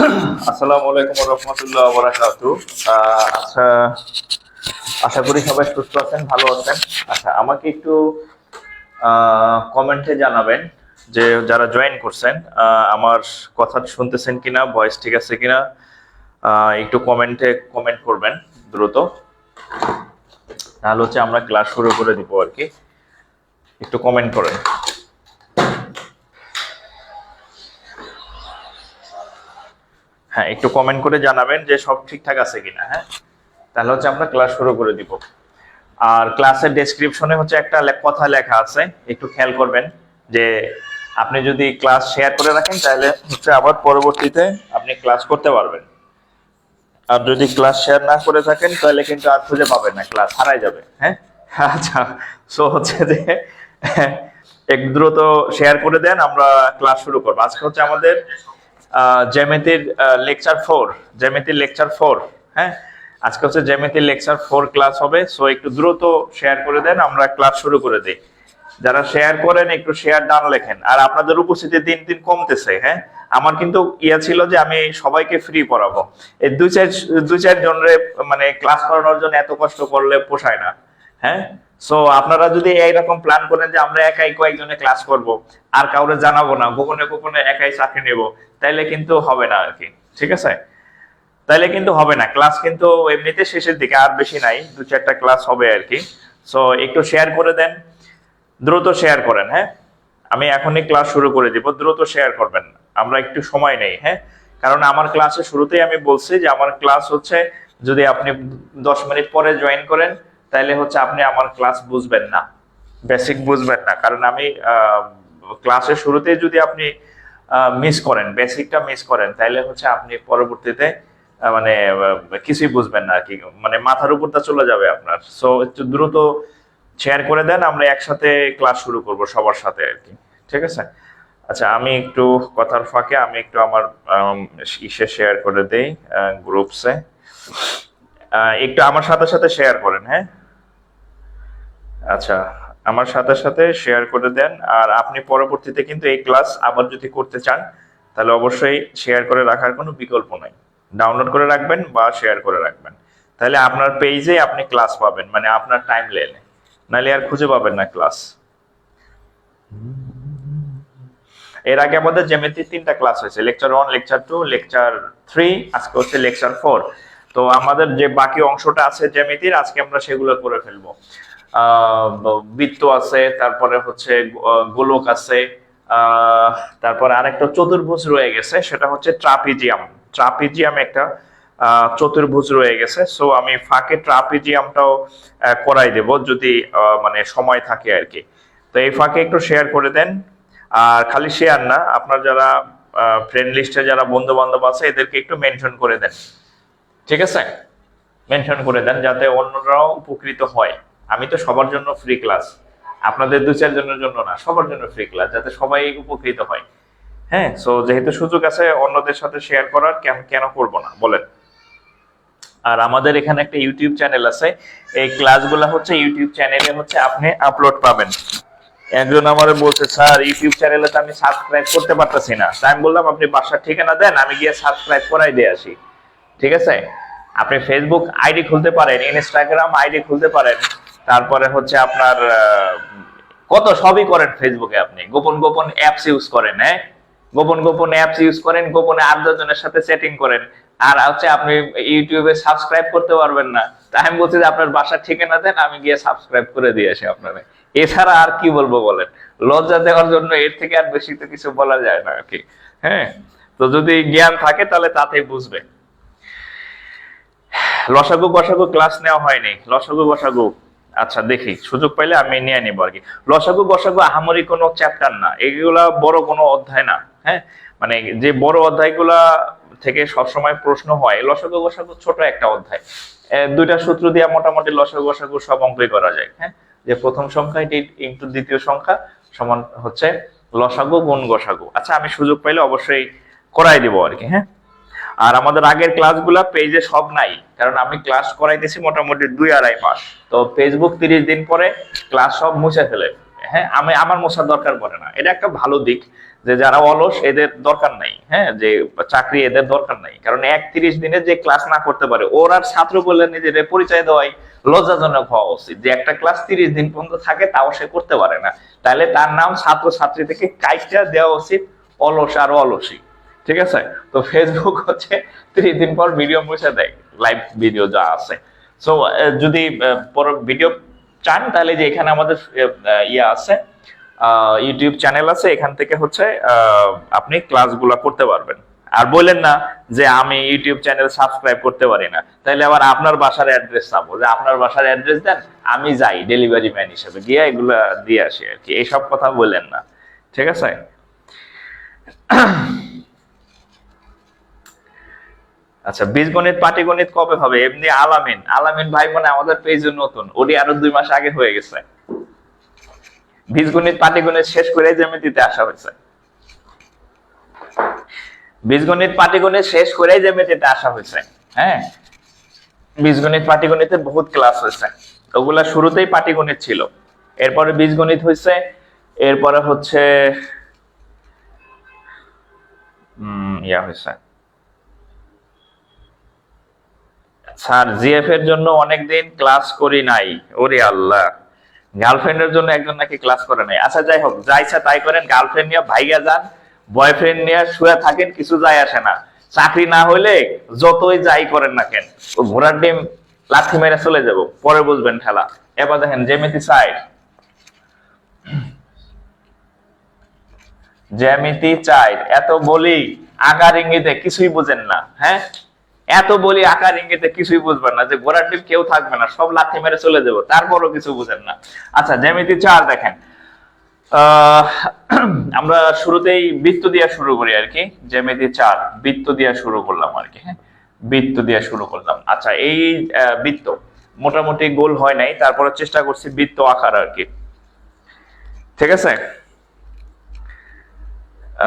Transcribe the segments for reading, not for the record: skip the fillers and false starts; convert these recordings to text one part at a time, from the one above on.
আসসালামু আলাইকুম ওয়া রাহমাতুল্লাহি ওয়া বারাকাতুহু। আচ্ছা, আশা করি সবাই সুস্থ আছেন, ভালো আছেন। আচ্ছা, আমাকে একটু কমেন্টে জানাবেন যে যারা জয়েন করছেন আমার কথা শুনতেছেন কিনা, ভয়েস ঠিক আছে কিনা। একটু কমেন্টে কমেন্ট করবেন দ্রুত, তাহলে হচ্ছে আমরা ক্লাস শুরু করে দিব আর কি। একটু কমেন্ট করেন। হ্যাঁ, একটু কমেন্ট করে জানাবেন যে সব ঠিকঠাক আছে কিনা। হ্যাঁ, তাহলে হচ্ছে আমরা ক্লাস শুরু করে দিব। আর ক্লাসের ডেসক্রিপশনে হচ্ছে একটা কথা লেখা আছে, একটু খেয়াল করবেন যে আপনি যদি ক্লাস শেয়ার করে রাখেন তাহলে হচ্ছে আবার পরবর্তীতে আপনি ক্লাস করতে পারবেন। আর যদি ক্লাস শেয়ার না করে থাকেন তাহলে কিন্তু আর খুঁজে পাবেন না, ক্লাস হারাই যাবে। হ্যাঁ, আচ্ছা, সো হচ্ছে যে এক দ্রুত শেয়ার করে দেন, আমরা ক্লাস শুরু করবো। আজকে হচ্ছে আমাদের জ্যামিতির লেকচার 4। হ্যাঁ, আজকে হচ্ছে জ্যামিতির লেকচার 4 ক্লাস হবে। সো একটু দ্রুত শেয়ার করে দেন, আমরা ক্লাস শুরু করে দিই। যারা শেয়ার করেন একটু শেয়ার ডান লেখেন। আর আপনাদের উপস্থিতি দিন দিন কমতেছে। হ্যাঁ, আমার কিন্তু ইয়া ছিল যে আমি সবাইকে ফ্রি পড়াবো, এই দুই চার জনের মানে ক্লাস করানোর জন্য এত কষ্ট করলে পোষায় না। হ্যাঁ, সো আপনারা যদি এইরকম প্ল্যান করেন যে আমরা একাই কয়েকজনে ক্লাস করব আর কাউরে জানাবো না, গোপনে গোপনে একাই চাকরি নেব, তাইলে কিন্তু হবে না আর কি। ঠিক আছে, তাইলে কিন্তু হবে না। ক্লাস কিন্তু এমনিতে শেষের দিকে, আর বেশি নাই, 2-4টা ক্লাস হবে আর কি। সো একটু শেয়ার করে দেন, দ্রুত শেয়ার করেন। হ্যাঁ, আমি এখনই ক্লাস শুরু করে দিব, দ্রুত শেয়ার করবেন, আমরা একটু সময় নেই। হ্যাঁ, কারণ আমার ক্লাসের শুরুতেই আমি বলছি যে আমার ক্লাস হচ্ছে যদি আপনি 10 মিনিট পরে জয়েন করেন তাহলে হচ্ছে আপনি আমার ক্লাস বুঝবেন না, বেসিক বুঝবেন না। কারণ আমি ক্লাসের শুরুতেই যদি আপনি মিস করেন, বেসিকটা মিস করেন, তাহলে হচ্ছে আপনি পরবর্তীতে মানে কিছুই বুঝবেন না আর কি, মানে মাথার উপরটা চলে যাবে আপনার। সো একটু দ্রুত শেয়ার করে দেন, আমরা একসাথে ক্লাস শুরু করব সবার সাথে আর কি। ঠিক আছে, আচ্ছা, আমি একটু কথার ফাঁকে আমি একটু আমার ইসে শেয়ার করে দেই, গ্রুপসে। একটু আমার সাথে সাথে শেয়ার করেন। হ্যাঁ, আচ্ছা, আমার সাথে সাথে শেয়ার করে দেন। আর আপনি পরবর্তীতে কিন্তু এই ক্লাস আবার যদি করতে চান তাহলে অবশ্যই শেয়ার করে রাখার কোনো বিকল্প নাই, ডাউনলোড করে রাখবেন বা শেয়ার করে রাখবেন, তাহলে আপনার পেজে আপনি ক্লাস পাবেন, মানে আপনার টাইম লেনে, নাহলে আর খুঁজে পাবেন না ক্লাস। এর আগে আমাদের জ্যামিতির 3টা ক্লাস হয়েছে, লেকচার 1, লেকচার 2, লেকচার 3, আজকে হচ্ছে লেকচার 4। তো আমাদের যে বাকি অংশটা আছে জ্যামিতির, আজকে আমরা সেগুলো করে ফেলবো। বৃত্ত আছে, তারপরে হচ্ছে গোলক আছে, তারপরে আরেকটা চতুর্ভুজ রয়ে গেছে, সেটা হচ্ছে ট্রাপিজিয়াম একটা চতুর্ভুজ রয়ে গেছে। সো আমি ফাঁকে ট্রাপিজিয়ামটাও করাই দেব যদি মানে সময় থাকে আর কি। তো এই ফাঁকে একটু শেয়ার করে দেন। আর খালি শেয়ার না, আপনার যারা ফ্রেন্ড লিস্টে যারা বন্ধু বান্ধব আছে এদেরকে একটু মেনশন করে দেন। ঠিক আছে, মেনশন করে দেন যাতে অন্যরাও উপকৃত হয়। আমি তো সবার জন্য ফ্রি ক্লাস, আপনাদের 2-4 জনের জন্য না, সবার জন্য ফ্রি ক্লাস, যাতে সবাই উপকৃত হয়। হ্যাঁ, সো যেহেতু সুযোগ আছে অন্যদের সাথে শেয়ার করার, কেন করব না বলেন। আর আমাদের এখানে একটা ইউটিউব চ্যানেল আছে, এই ক্লাসগুলো হচ্ছে ইউটিউব চ্যানেলে হচ্ছে আপনি আপলোড পাবেন। একজন আমারে বলছে, স্যার ইউটিউব চ্যানেলে তো আমি সাবস্ক্রাইব করতে পারতেছি না। তাই আমি বললাম আপনি বাসার ঠিকানা দেন, আমি গিয়ে সাবস্ক্রাইব করাই দিয়ে আসি। ঠিক আছে, আপনি ফেসবুক আইডি খুলতে পারেন, ইনস্টাগ্রাম আইডি খুলতে পারেন, তারপরে হচ্ছে আপনার কত সবই করেন ফেসবুকে। আপনি গোপন গোপন অ্যাপস ইউজ করেন, হ্যাঁ, গোপন গোপন অ্যাপস ইউজ করেন, গোপনে 8-10 জনের সাথে চ্যাটিং করেন, আর হচ্ছে আপনি ইউটিউবে সাবস্ক্রাইব করতে পারবেন না। তাই আমি বলছি যে আপনার বাসার ঠিকানা দেন, আমি গিয়ে সাবস্ক্রাইব করে দিয়ে আসি আপনারে। এছাড়া আর কি বলবো বলেন, লজ্জা দেওয়ার জন্য এর থেকে আর বেশি তো কিছু বলা যায় না আর কি। হ্যাঁ, তো যদি জ্ঞান থাকে তাহলে তাতেই বুঝবে। লসাগু গসাগু ক্লাস নেওয়া হয়নি, লসাগু গসাগু আচ্ছা দেখি সুযোগ পাইলে আমি নিয়ে নিবো আর কি। লসাগু গসাগু আহামরি কোনো চ্যাপ্টার না, এগুলা বড় কোনো অধ্যায় না। হ্যাঁ, মানে যে বড় অধ্যায়গুলা থেকে সবসময় প্রশ্ন হয়, লসাগু গসাগু ছোট একটা অধ্যায়। 2টা সূত্র দিয়ে মোটামুটি লসাগু গসাগু সব অঙ্কই করা যায়। হ্যাঁ, যে প্রথম সংখ্যা ইনটু দ্বিতীয় সংখ্যা সমান হচ্ছে লসাগু গুণ গসাগু। আচ্ছা, আমি সুযোগ পাইলে অবশ্যই করাই দিব আর কি। হ্যাঁ, আর আমাদের আগের ক্লাসগুলা পেজে সব নাই, কারণ আমি ক্লাস করাইতেছি মোটামুটি 2-2.5 মাস। তো ফেসবুক 30 দিন পরে ক্লাস সব মুছে ফেলে। হ্যাঁ, আমার মোছার দরকার পড়ে না, এটা একটা ভালো দিক যে যারা অলস এদের দরকার নাই, হ্যাঁ, যে চাকরি এদের দরকার নাই, কারণ 31 দিনে যে ক্লাস না করতে পারে ওর আর ছাত্র বলে নিজের পরিচয় দেওয়াই লজ্জাজনক হওয়া উচিত। যে একটা ক্লাস 30 দিন পর্যন্ত থাকে তাও সে করতে পারে না, তাহলে তার নাম ছাত্র ছাত্রী থেকে কাইটা দেওয়া উচিত অলস আর অলসী। ঠিক আছে, তো ফেসবুক হচ্ছে 30 দিন পর ভিডিও মুছে দেয়, লাইভ ভিডিও যা আছে। সো যদি পরে ভিডিও চান তাহলে যে এখানে আমাদের ইয়া আছে, ইউটিউব চ্যানেল আছে, এখান থেকে হচ্ছে আপনি ক্লাসগুলো করতে পারবেন। আর বললেন না যে আমি ইউটিউব চ্যানেল সাবস্ক্রাইব করতে পারি না, তাহলে আবার আপনার বাসার অ্যাড্রেস চাবো, যে আপনার বাসার অ্যাড্রেস দেন, আমি যাই ডেলিভারি ম্যান হিসেবে গিয়ে এগুলো দিয়ে আসি আর কি, এইসব কথা বললেন না। ঠিক আছে। আচ্ছা, বীজগণিত পাটিগণিত কবে হবে? এমনি আলামিন আলামিন ভাই মানে আমাদের পেজে নতুন, ওটি আরো 2 মাস আগে হয়ে গেছে। বীজগণিত পাটিগণিত শেষ করে জ্যামিতিতে আসা হয়েছে, বীজগণিত পাটিগণিত শেষ করে জ্যামিতিতে আসা হয়েছে। হ্যাঁ, বীজগণিত পাটিগণিতের বহুত ক্লাস হয়েছে, ওগুলা শুরুতেই পাটিগণিত ছিল, এরপরে বীজগণিত হয়েছে, এরপরে হচ্ছে ইয়া হয়েছে। স্যার জিএফ এর জন্য অনেকদিন ক্লাস করি নাই, ওরে আল্লাহ, গার্লফ্রেন্ডের জন্য একজন নাকি ক্লাস করে নাই। আচ্ছা যাই হোক, যা ইচ্ছা তাই করেন, গার্লফ্রেন্ড নিয়ে ভাইগা যান, বয়ফ্রেন্ড নিয়ে শুয়ে থাকেন, কিছু যায় আসে না। চাকরি না হইলে যতই যাই করেন না কেন, ও ঘোড়ার ডিম লাথি মেরে চলে যাব, পরে বুঝবেন ঠেলা। এবার দেখেন জ্যামিতি সাইড, জ্যামিতি চাই, এত বলি আকার ইঙ্গিতে কিছুই বুঝেন না। হ্যাঁ, এত বলি আকার ইঙ্গিতে কিছুই বুঝবেন না, যে ঘোড়ার ডিম কেউ থাকবে না, সব লাথি মেরে চলে যাবো, তারপরও কিছু বুঝেন না। আচ্ছা, জ্যামিতি 4 দেখেন, আমরা শুরুতেই বৃত্ত দিয়ে শুরু করি আর কি। জ্যামিতি 4 বৃত্ত দিয়ে শুরু করলাম আর কি। হ্যাঁ, বৃত্ত দিয়ে শুরু করলাম। আচ্ছা, এই বৃত্ত মোটামুটি গোল হয় নাই, তারপরে চেষ্টা করছি বৃত্ত আকার আর কি। ঠিক আছে।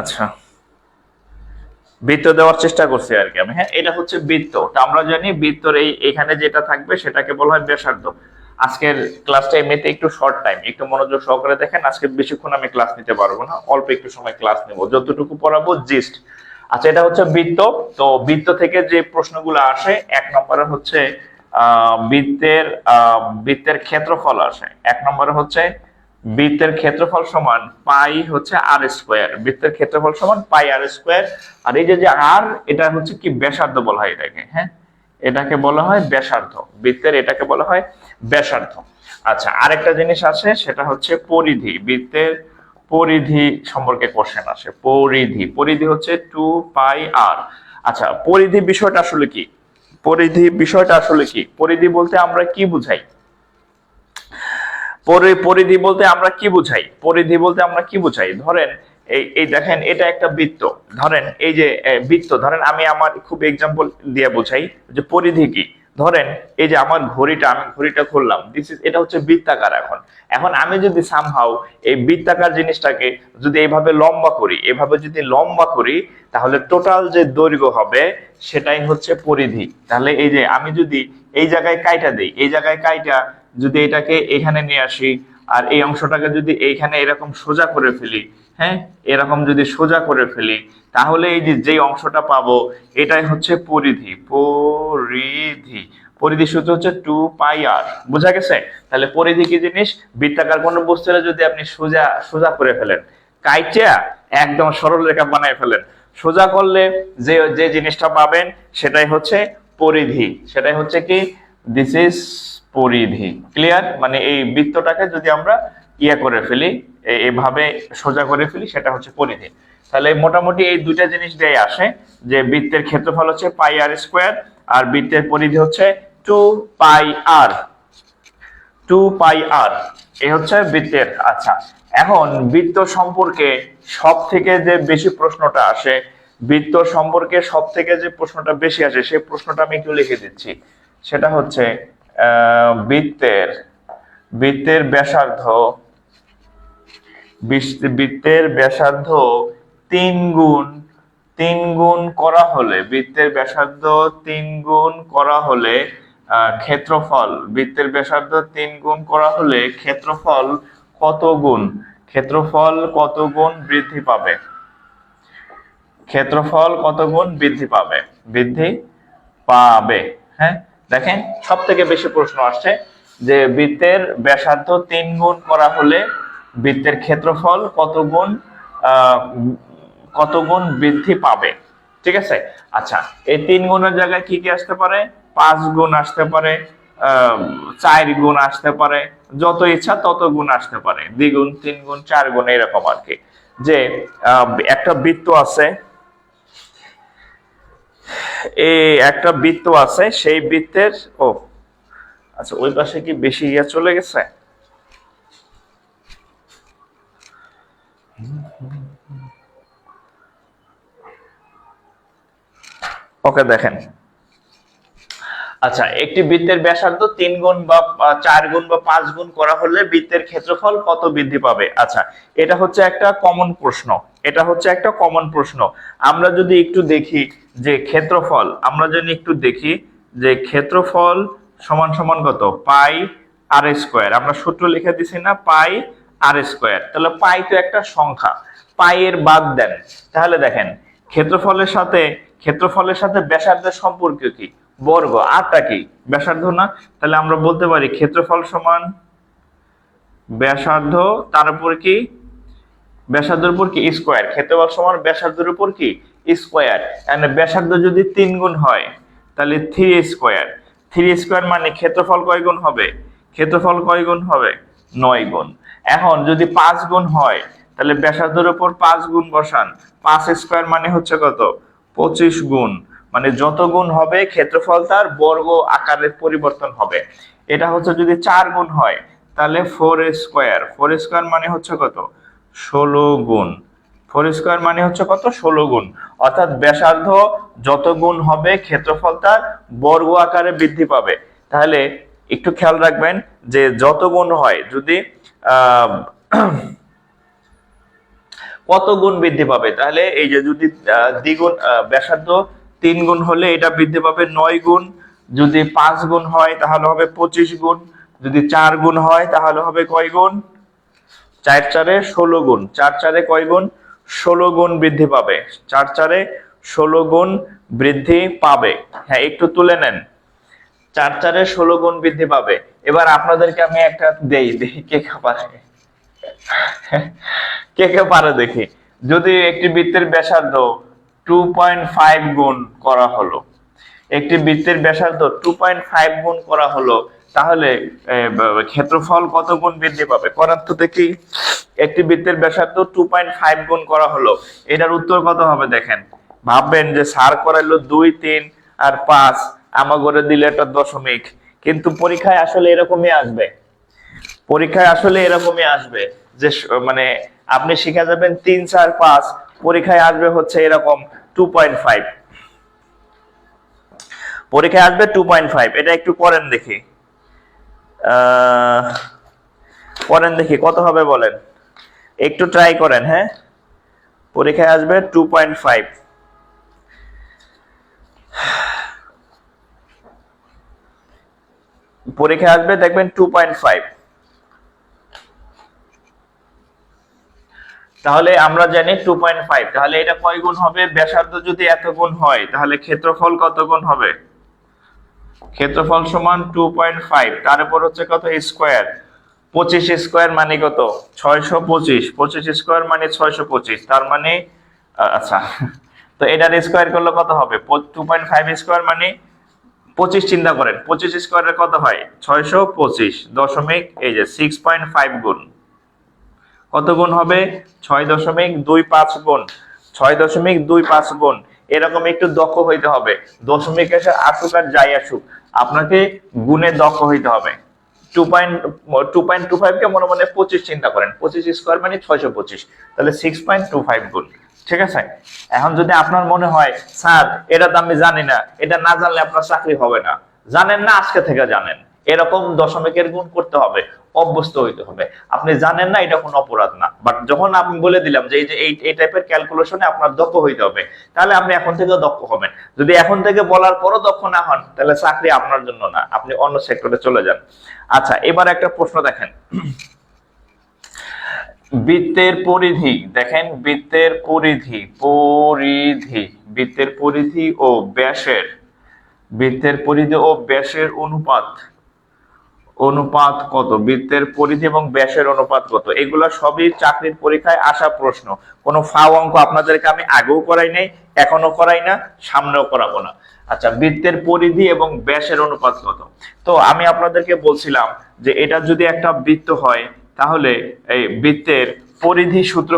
আচ্ছা, বৃত্ত দেওয়ার চেষ্টা করছি আর কি আমি। হ্যাঁ, এটা হচ্ছে বৃত্ত, আমরা জানি বৃত্তর এখানে যেটা থাকবে সেটাকে বলা হয় ব্যাসার্ধ। আজকের ক্লাসটা এমনিতে একটু শর্ট টাইম, একটু মনোযোগ সহকারে দেখেন। আজকে বেশিক্ষণ আমি ক্লাস নিতে পারবো না, অল্প একটু সময় ক্লাস নেব, যতটুকু পড়াবো জিস্ট। আচ্ছা, এটা হচ্ছে বৃত্ত। তো বৃত্ত থেকে যে প্রশ্নগুলো আসে, 1 নম্বরে হচ্ছে বৃত্তের ক্ষেত্রফল আসে। 1 নম্বরে হচ্ছে বৃত্তের ক্ষেত্রফল সমান পাই হচ্ছে আর স্কোয়ার, বৃত্তের ক্ষেত্রফল সমান পাই আর স্কোয়ার। আর এই যে আর, এটা হচ্ছে কি ব্যাসার্ধ বলা হয় এটাকে। হ্যাঁ, এটাকে বলা হয় ব্যাসার্ধ, বৃত্তের এটাকে বলা হয় ব্যাসার্ধ। আচ্ছা, আরেকটা জিনিস আছে, সেটা হচ্ছে পরিধি। বৃত্তের পরিধি সম্পর্কে কোশ্চেন আসে। পরিধি হচ্ছে 2 পাই আর। আচ্ছা, পরিধি বিষয়টা আসলে কি? পরিধি বলতে আমরা কি বুঝাই? পরিধি বলতে আমরা কি বুঝাই? ধরেন এই দেখেন, এটা একটা বৃত্ত, ধরেন এই যে বৃত্ত, ধরেন আমি আমার খুব এক্সাম্পল দিয়ে বুঝাই যে পরিধি কি। ধরেন এই যে আমার আমি ঘড়িটা খুললাম, এটা হচ্ছে বৃত্তাকার। এখন আমি যদি সামহাউ এই বৃত্তাকার জিনিসটাকে যদি এইভাবে লম্বা করি, তাহলে টোটাল যে দৈর্ঘ্য হবে সেটাই হচ্ছে পরিধি। তাহলে এই যে আমি যদি এই জায়গায় কাইটা দেই, যদি এটাকে এখানে নিয়ে আসি, আর এই অংশটাকে যদি এইখানে এরকম সোজা করে ফেলি, হ্যাঁ, এরকম যদি সোজা করে ফেলি, তাহলে এই যে অংশটা পাবো এটাই হচ্ছে পরিধি। পরিধি সূত্র হচ্ছে 2 পাই আর। বোঝা গেছে? তাহলে পরিধি কি জিনিস? বৃত্তাকার কোন বস্তুটা যদি আপনি সোজা করে ফেলেন, কাইটা একদম সরল রেখা বানায় ফেলেন, সোজা করলে যে জিনিসটা পাবেন সেটাই হচ্ছে পরিধি। সেটাই হচ্ছে কি, দিস ইজ পরিধি। ক্লিয়ার? মানে এই বৃত্তটাকে যদি আমরা করে ফেলি, এইভাবে সোজা করে ফেলি, সেটা হচ্ছে পরিধি। তাহলে মোটামুটি এই দুইটা জিনিস দিয়ে আসে, যে বৃত্তের ক্ষেত্রফল হচ্ছে পাই আর স্কোয়ার, আর বৃত্তের পরিধি হচ্ছে 2 পাই আর। এই হচ্ছে বৃত্তের। আচ্ছা, এখন বৃত্ত সম্পর্কে সব থেকে যে বেশি প্রশ্নটা আসে, সেই প্রশ্নটা আমি একটু লিখে দিচ্ছি। সেটা হচ্ছে বৃত্তের ব্যাসার্ধ 3 গুণ করা হলে, ক্ষেত্রফল, ক্ষেত্রফল কত গুণ বৃদ্ধি পাবে? ক্ষেত্রফল কত গুণ বৃদ্ধি পাবে? বৃদ্ধি পাবে। হ্যাঁ, দেখেন সব থেকে বেশি প্রশ্ন আসছে যে বৃত্তের ব্যাসার্ধ 3 গুণ করা হলে বৃত্তের ক্ষেত্রফল কত গুণ বৃদ্ধি পাবে। ঠিক আছে, আচ্ছা এই 3 গুণের জায়গায় কি কি আসতে পারে? 5 গুণ আসতে পারে, 4 গুণ আসতে পারে, যত ইচ্ছা তত গুণ আসতে পারে, 2 গুণ 3 গুণ 4 গুণ এরকম আর কি। যে একটা বৃত্ত আছে, একটা বৃত্ত আছে, সেই বৃত্তের আচ্ছা ওই পাশে কি বেশি চলে গেছে? ওকে দেখেন, আচ্ছা একটি বৃত্তের ব্যাসার্ধ 3 গুণ বা 4 গুণ বা 5 গুণ করা হলে বৃত্তের ক্ষেত্রফল কত বৃদ্ধি পাবে? আচ্ছা এটা হচ্ছে একটা কমন প্রশ্ন, এটা হচ্ছে একটা কমন প্রশ্ন। আমরা যদি একটু দেখি যে ক্ষেত্রফল, আমরা যদি একটু দেখি যে ক্ষেত্রফল সমান সমান কত? পাই আর স্কয়ার। আমরা সূত্র লিখে দিছি না, পাই আর স্কয়ার। তাহলে পাই তো একটা সংখ্যা, পাই এর বাদ দেন, তাহলে দেখেন ক্ষেত্রফলের সাথে ব্যাসার্ধের সম্পর্ক কি? বর্গ। আরটা কি? ব্যাসার্ধ না? তাহলে আমরা বলতে পারি ক্ষেত্রফল সমান ব্যাসার্ধ, তার উপর কি? ব্যাসার্ধের উপর কি? স্কয়ার। ক্ষেত্রফল সমান ব্যাসার্ধের উপর কি? স্কয়ার। এন্ড ব্যাসার্ধ যদি 3 গুণ হয় তাহলে 3 স্কয়ার। 3 স্কয়ার মানে ক্ষেত্রফল কয় গুণ হবে? ক্ষেত্রফল কয় গুণ হবে? 9 গুণ। এখন যদি 5 গুণ হয় তাহলে ব্যাসার্ধের উপর 5 গুণ বসান, 5 স্কয়ার মানে হচ্ছে কত? 25 গুণ। মানে যত গুণ হবে ক্ষেত্রফল তার বর্গ আকারের পরিবর্তন হবে। এটা হচ্ছে যদি 4 গুণ হয় তাহলে 4 স্কয়ার। 4 স্কয়ার মানে হচ্ছে কত? 16 গুণ। 4 স্কয়ার মানে হচ্ছে কত? 16 গুণ। অর্থাৎ ব্যাসার্ধ যত গুণ হবে ক্ষেত্রফল তার বর্গ আকারে বৃদ্ধি পাবে। তাহলে একটু খেয়াল রাখবেন যে যত গুণ হয়, যদি কত গুণ বৃদ্ধি পাবে? তাহলে এই যে যদি দ্বিগুণ, ব্যাসার্ধ 3 গুণ হলে এটা বৃদ্ধি পাবে 9 গুণ। যদি 5 গুণ হয় তাহলে হবে 25 গুণ। যদি 4 গুণ হয় তাহলে হবে কয় গুণ? 4 4 16 গুণ। 4 4 কয় গুণ? 16 গুণ বৃদ্ধি পাবে। 4 4 16 গুণ বৃদ্ধি পাবে। হ্যাঁ একটু তুলে নেন। 4 4 16 গুণ বৃদ্ধি পাবে। এবার আপনাদেরকে আমি একটা দেখি কে পারে, কে কে পারে দেখি। যদি একটি বৃত্তের ব্যাসার্ধ 2.5 গুণ করা হলো, একটি বৃত্তের ব্যাসার্ধ 2.5 গুণ করা হলো, তাহলে ক্ষেত্রফল কত গুণ বৃদ্ধি পাবে? করার তো দেখি। একটি বৃত্তের ব্যাসার্ধ 2.5 গুণ করা হলো, এটার উত্তর কত হবে? দেখেন, ভাববেন যে স্যার করাইলো 2 3 আর 5, আমার করে দিলে একটা দশমিক, কিন্তু পরীক্ষায় আসলে এরকমই আসবে। পরীক্ষায় আসলে এরকমই আসবে যে মানে আপনি শিখে যাবেন 3 4 5, পরীক্ষায় আসবে হচ্ছে এরকম 2.5। পরীক্ষায় আসবে 2.5। এটা একটু করেন দেখি, করেন দেখি কত হবে বলেন, একটু ট্রাই করেন। হ্যাঁ, পরীক্ষায় আসবে 2.5। পরীক্ষায় আসবে দেখবেন 2.5। তাহলে আমরা জানি 2.5, তাহলে এটা কয় গুণ হবে? ব্যাসার্ধ যদি এত গুণ হয় তাহলে ক্ষেত্রফল কত গুণ হবে? ক্ষেত্রফল সমান 2.5, তার উপর হচ্ছে কত? স্কয়ার। 25 স্কয়ার মানে কত? 625। 25 স্কয়ার মানে 625, তার মানে আচ্ছা তো এটার স্কয়ার করলে কত হবে? 2.5 স্কয়ার মানে 25, চিন্তা করেন 25 স্কয়ারের কত হয়? 625 দশমিক এই যে 6.5 গুণ। কত গুণ হবে? 6.25 গুণ। 6.25 গুণ। এরকম একটু দক্ষ হইতে হবে। দশমিক এসে আসুক আর যাই আসুক, আপনাকে গুণে দক্ষ হইতে হবে। 2.25 কে মনে মনে 25 চিন্তা করেন। 25 স্কয়ার মানে 625, তাহলে 6.25 গুণ। ঠিক আছে, এখন যদি আপনার মনে হয় স্যার এটা তো আমি জানি না, এটা না জানলে আপনার চাকরি হবে না, জানেন না আজকে থেকে জানেন। এরকম দশমিকের গুণ করতে হবে, অভ্যস্ত হইতে হবে। আপনি জানেন না এটা কোনো অপরাধ না, বাট যখন আমি বলে দিলাম যে এই টাইপের ক্যালকুলেশনে আপনার দক্ষ হইতে হবে, তাহলে আপনি এখন থেকে দক্ষ হবেন। যদি এখন থেকে বলার পরও দক্ষ না হন তাহলে চাকরি আপনার জন্য না, আপনি অন্য সেক্টরে চলে যান। আচ্ছা এবার একটা প্রশ্ন দেখেন, বৃত্তের পরিধি দেখেন, বৃত্তের পরিধি ও ব্যাসের অনুপাত কত, বৃত্তের পরিধি এবং ব্যাসের অনুপাত কত, এগুলা সবই চাকরির পরীক্ষায় আসা প্রশ্ন। কোনো ফাও অঙ্ক আপনাদেরকে আমি আগেও করাই নাই, এখনো করাই না, সামনেও করাবো না। আচ্ছা, বৃত্তের পরিধি এবং ব্যাসের অনুপাত কত? তো আমি আপনাদেরকে বলছিলাম যে এটা যদি একটা বৃত্ত হয়, তাহলে এই বৃত্তের পরিধি সূত্র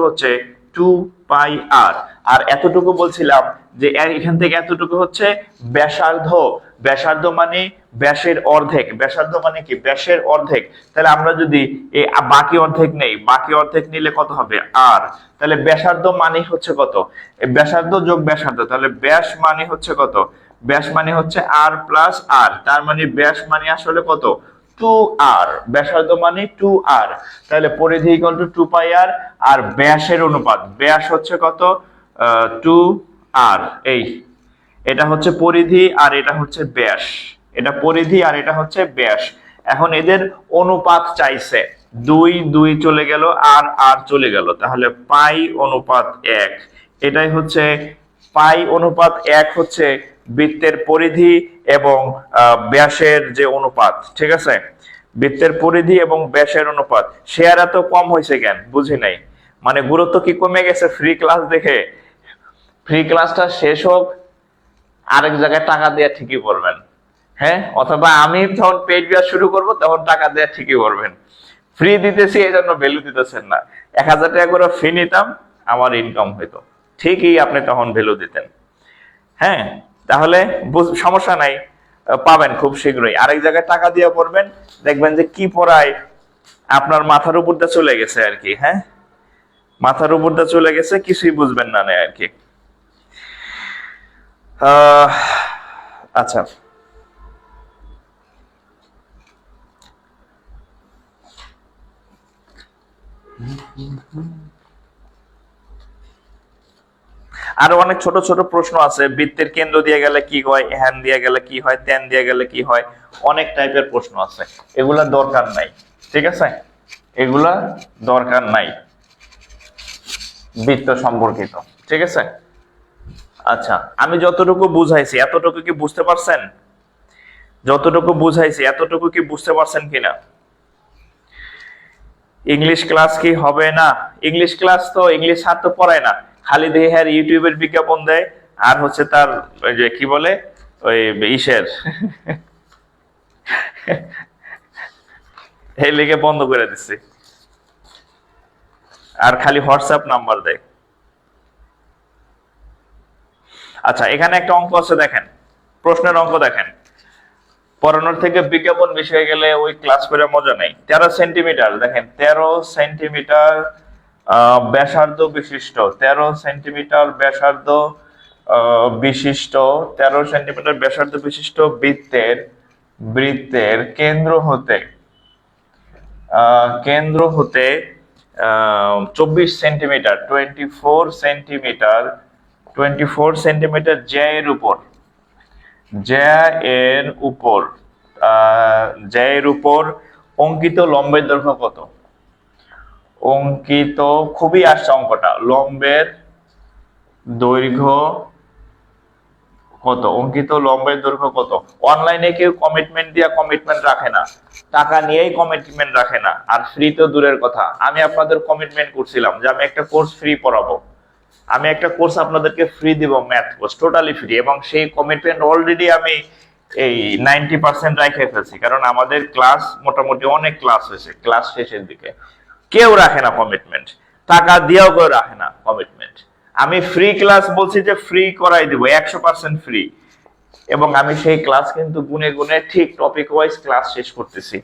হচ্ছে 2 পাই আর। আর এতটুকু বলছিলাম যে এখান থেকে এতটুকু হচ্ছে ব্যাসার্ধ মানে ব্যাসের অর্ধেক। ব্যাসার্ধ মানে কি? ব্যাসের অর্ধেক। তাহলে আমরা যদি এই বাকি অর্ধেক নেই, বাকি অর্ধেক নিলে কত হবে? আর। তাহলে ব্যাসার্ধ মানে হচ্ছে কত? ব্যাসার্ধ যোগ ব্যাসার্ধ, তাহলে ব্যাস মানে হচ্ছে কত? ব্যাস মানে হচ্ছে আর প্লাস আর, তার মানে ব্যাস মানে আসলে কত? 2r। ব্যাসার্ধ মানে 2r। তাহলে পরিধি ইকুয়াল টু 2 পাই r। আর ব্যাসের অনুপাত, ব্যাস হচ্ছে কত? 2r। এটা হচ্ছে পরিধি আর এটা হচ্ছে ব্যাস। এটা পরিধি আর এটা হচ্ছে ব্যাস। এখন এদের অনুপাত চাইছে, 2 চলে গেল আর আর চলে গেল, তাহলে পাই অনুপাত 1। এটাই হচ্ছে পাই অনুপাত 1 হচ্ছে বৃত্তের পরিধি এবং ব্যাসের যে অনুপাত। ঠিক আছে, বৃত্তের পরিধি এবং ব্যাসের অনুপাত। শেয়ার এত কম হয়েছে কেন বুঝি নাই, মানে গুরুত্ব কি কমে গেছে ফ্রি ক্লাস দেখে? ফ্রি ক্লাসটা শেষ হোক, আরেক জায়গায় টাকা দিয়ে ঠিকই করবেন। হ্যাঁ, অথবা আমি যখন পেইড ব্যাচ শুরু করব তখন টাকা দিয়ে ঠিকই করবেন। ফ্রি দিতেছি এই জন্য ভ্যালু দিতেছেন না। 1000 টাকা করে ফ্রি নিতাম, আমার ইনকাম হইতো, ঠিকই আপনি তখন ভ্যালু দিতেন। হ্যাঁ, তাহলে সমস্যা নাই, পাবেন খুব শীঘ্রই। আরেক জায়গায় টাকা দিয়ে পড়বেন, দেখবেন যে কি পড়ায় আপনার মাথার উপর দিয়ে চলে গেছে আর কি। হ্যাঁ, মাথার উপর দিয়ে চলে গেছে, কিছুই বুঝবেন না আর কি। আচ্ছা, আরো অনেক ছোট ছোট প্রশ্ন আছে। বৃত্তের কেন্দ্র দিয়ে গেলে কি হয়, হ্যান দিয়ে গেলে কি হয়, ত্যান দিয়ে গেলে কি হয়, অনেক টাইপের প্রশ্ন আছে। এগুলা দরকার নাই, ঠিক আছে, এগুলা দরকার নাই বৃত্ত সম্পর্কিত। ঠিক আছে, আচ্ছা, আমি যতটুকু বুঝাইছি এতটুকু কি বুঝতে পারছেন? যতটুকু বুঝাইছি এতটুকু কি বুঝতে পারছেন কিনা? ইংলিশ ক্লাস কি হবে না? ইংলিশ ক্লাস তো ইংলিশ স্যার তো পড়ায় না, খালি দেখে হ্যাঁ ইউটিউবের বিজ্ঞাপন দেয় আর হচ্ছে তার ওই যে কি বলে ওই ইসের এই লিগে বন্ধ করে দিচ্ছি, আর খালি হোয়াটসঅ্যাপ নাম্বার দেয়। আচ্ছা, এখানে একটা অঙ্ক আছে দেখেন, প্রশ্নের অঙ্ক দেখেন। পড়ানোর থেকে বিজ্ঞাপন বিষয়ে গেলে ওই ক্লাস করে মজা নেই। 13 সেন্টিমিটার দেখেন, 13 সেন্টিমিটার ব্যাসার্ধ বিশিষ্ট, 13 সেন্টিমিটার ব্যাসার্ধ বিশিষ্ট 13 সেন্টিমিটার ব্যাসার্ধ বিশিষ্ট বৃত্তের কেন্দ্র হতে 24 সেন্টিমিটার 24 সেন্টিমিটার জ্যা এর উপর অঙ্কিত লম্বের দৈর্ঘ্য কত? অঙ্কিত, খুবই আসছে অঙ্কটা, লম্বের দৈর্ঘ্য কত? অঙ্কিত লম্বের দৈর্ঘ্য কত? অনলাইনে কেউ কমিটমেন্ট দিয়ে কমিটমেন্ট রাখে না, টাকা নিয়েই কমিটমেন্ট রাখে না, আর ফ্রি তো দূরের কথা। আমি আপনাদের কমিটমেন্ট করছিলাম যে আমি একটা কোর্স ফ্রি পড়াবো, আমি একটা কোর্স আপনাদেরকে ফ্রি দিব, ম্যাথ কোর্স টোটালি ফ্রি, এবং সেই কমিটমেন্ট অলরেডি আমি এই 90% রাখে ফেলছি, কারণ আমাদের ক্লাস মোটামুটি অনেক ক্লাস হয়েছে, ক্লাস শেষের দিকে কেউ রাখে না কমিটমেন্ট, টাকা দিয়েও কেউ রাখে না কমিটমেন্ট। আমি ফ্রি ক্লাস বলছি যে ফ্রি করাই দিব, 100% ফ্রি, এবং আমি সেই ক্লাস কিন্তু গুনে গুনে ঠিক টপিক ওয়াইজ ক্লাস শেষ করতেছি।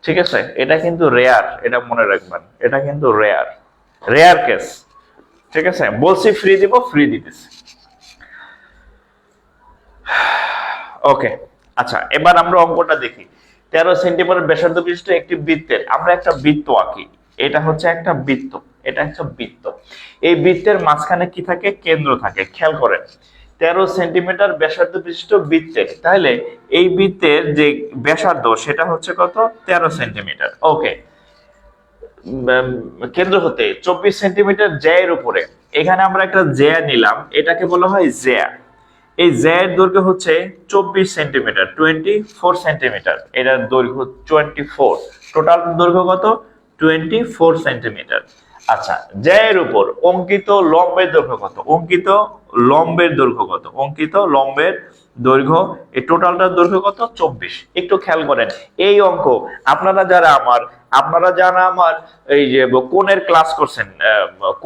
ঠিক আছে, এটা কিন্তু রেয়ার, এটা মনে রাখবেন, এটা কিন্তু রেয়ার কেস। ঠিক আছে, বলছি ফ্রি দিব, ফ্রি দিতেছি। ওকে, আচ্ছা, এবার আমরা অঙ্কটা দেখি। 13 সেন্টিমিটার ব্যাসার্ধ বিশিষ্ট একটি বৃত্তের, আমরা একটা বৃত্ত আঁকি, এটা হচ্ছে একটা বৃত্ত, এটা একটা বৃত্ত। এই বৃত্তের মাঝখানে কি থাকে? কেন্দ্র থাকে। খেয়াল করেন, 13 সেন্টিমিটার ব্যাসার্ধ বিশিষ্ট বৃত্তের, তাহলে এই বৃত্তের যে ব্যাসার্ধ সেটা হচ্ছে কত? 13 সেন্টিমিটার। ওকে, কেন্দ্র হতে 24 সেন্টিমিটার জ্যা-এর উপরে, এখানে আমরা একটা জ্যা নিলাম, এটাকে বলা হয় জ্যা। এই জ্যা-এর দৈর্ঘ্য হচ্ছে 24 সেন্টিমিটার, 24 সেন্টিমিটার, এটার দৈর্ঘ্য 24। টোটাল দৈর্ঘ্য কত? 24 সেন্টিমিটার। আচ্ছা, জ্যা-এর উপর অঙ্কিত লম্বের দৈর্ঘ্য কত? অঙ্কিত লম্বের দৈর্ঘ্য কত? অঙ্কিত লম্বের দৈর্ঘ্য, এই টোটালটার দৈর্ঘ্য কত? 24। একটু খেয়াল করেন এই অঙ্ক, আপনারা যারা আমার এই যে কোণের ক্লাস করছেন,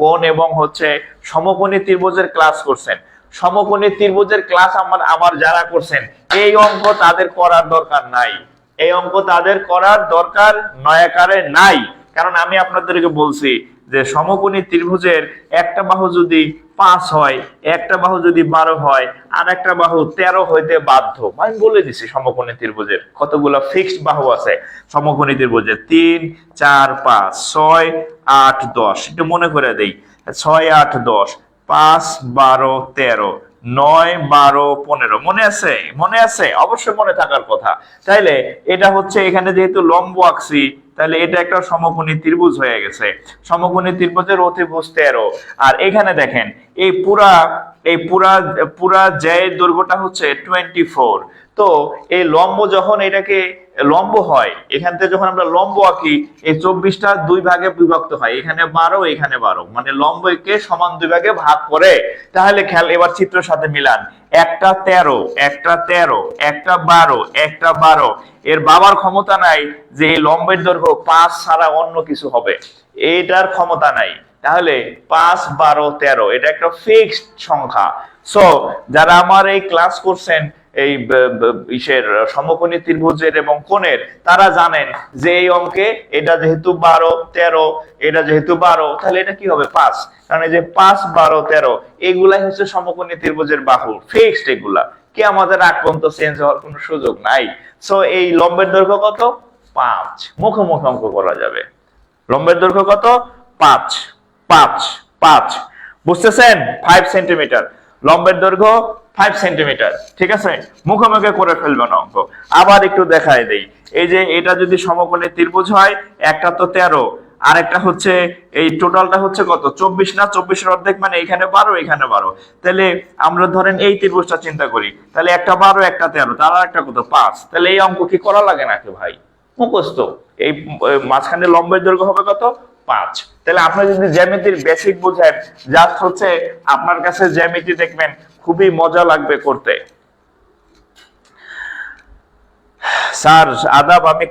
কোণ এবং হচ্ছে সমকোণী ত্রিভুজের ক্লাস করছেন, সমকোণী ত্রিভুজের ক্লাস আমার যারা করছেন, এই অঙ্ক তাদের করার দরকার নাই। এই অঙ্ক তাদের করার দরকার নয়াকারে নাই। কারণ আমি আপনাদেরকে বলছি যে সমকোণী ত্রিভুজের একটা বাহু যদি 5 হয়, একটা বাহু যদি 12 হয়, আর একটা বাহু 13 হইতে বাধ্য। আমি বলে দিছি সমকোণী ত্রিভুজের কতগুলো ফিক্সড বাহু আছে। সমকোণী ত্রিভুজের 3, 4, 5, 6, 8, 10, একটু মনে করে দেই। 6, 8, 10, 5, 12, 13, 9, 12, 15, মনে আছে? মনে আছে, অবশ্যই মনে থাকার কথা। তাইলে এটা হচ্ছে, এখানে যেহেতু লম্ব আঁকছি, তাহলে এটা একটা সমকোণী ত্রিভুজ হয়ে গেছে। সমকোণী ত্রিভুজের অতিভুজ 13। আর এখানে দেখেন এই পুরা জ্যা-এর দৈর্ঘ্যটা হচ্ছে 24। তো এই লম্ব যখন এটাকে লম্ব হয়, এখান থেকে যখন আমরা লম্ব আঁকি, এই 24টা দুই ভাগে বিভক্ত হয়, এখানে 12, এখানে 12, মানে লম্বকে সমান দুই ভাগে ভাগ করে। তাহলে খেয়াল, এবার চিত্রের সাথে মিলান। একটা 13, একটা 13, একটা 12, একটা 12। এর বাবার ক্ষমতা নাই যে এই লম্বের দৈর্ঘ্য 5 ছাড়া অন্য কিছু হবে, এটার ক্ষমতা নাই। তাহলে 5, 12, 13 এটা একটা ফিক্সড সংখ্যা। সো যারা আমার এই ক্লাস করছেন এই সমকোণী ত্রিভুজের এবং কোণের, তারা জানেন যে এই অঙ্কে এটা যেহেতু 12, 13, এটা যেহেতু 12, তাহলে এটা কি হবে? 5। কারণ এই যে 5, 12, 13 এগুলাই হচ্ছে সমকোণী ত্রিভুজের বাহু, ফিক্সড। এগুলা কি আমাদের আগ পর্যন্ত চেঞ্জ হওয়ার কোনো সুযোগ নাই। সো এই লম্বের দৈর্ঘ্য কত? 5। মুখোমুখি অঙ্ক করা যাবে। লম্বের দৈর্ঘ্য কত? 5, 5, 5। বুঝতেছেন? 5 সেন্টিমিটার লম্বের দৈর্ঘ্য, 5 সেন্টিমিটার। ঠিক আছে, মুখোমুখি করে ফেলবেন অঙ্ক। আবার একটু দেখায় দেই। এই যে এটা যদি সমকোণী ত্রিভুজ হয়, একটা তো 13, আর একটা হচ্ছে এই টোটালটা হচ্ছে কত? 24 না? 24 এর অর্ধেক মানে এখানে 12, এখানে 12। তাহলে আমরা ধরেন এই ত্রিভুজটা চিন্তা করি, তাহলে একটা 12, একটা 13, তার আর একটা কত? 5। তাহলে এই অঙ্ক কি করা লাগে নাকি ভাই? মুখস্থ। এই মাঝখানে লম্বের দৈর্ঘ্য হবে কত? 5। তাহলে আপনি যদি জ্যামিতির বেসিক বুঝেন, জাস্ট হচ্ছে আপনার কাছে জ্যামিতি দেখবেন খুবই মজা লাগবে করতে। স্যার আদাব, আমি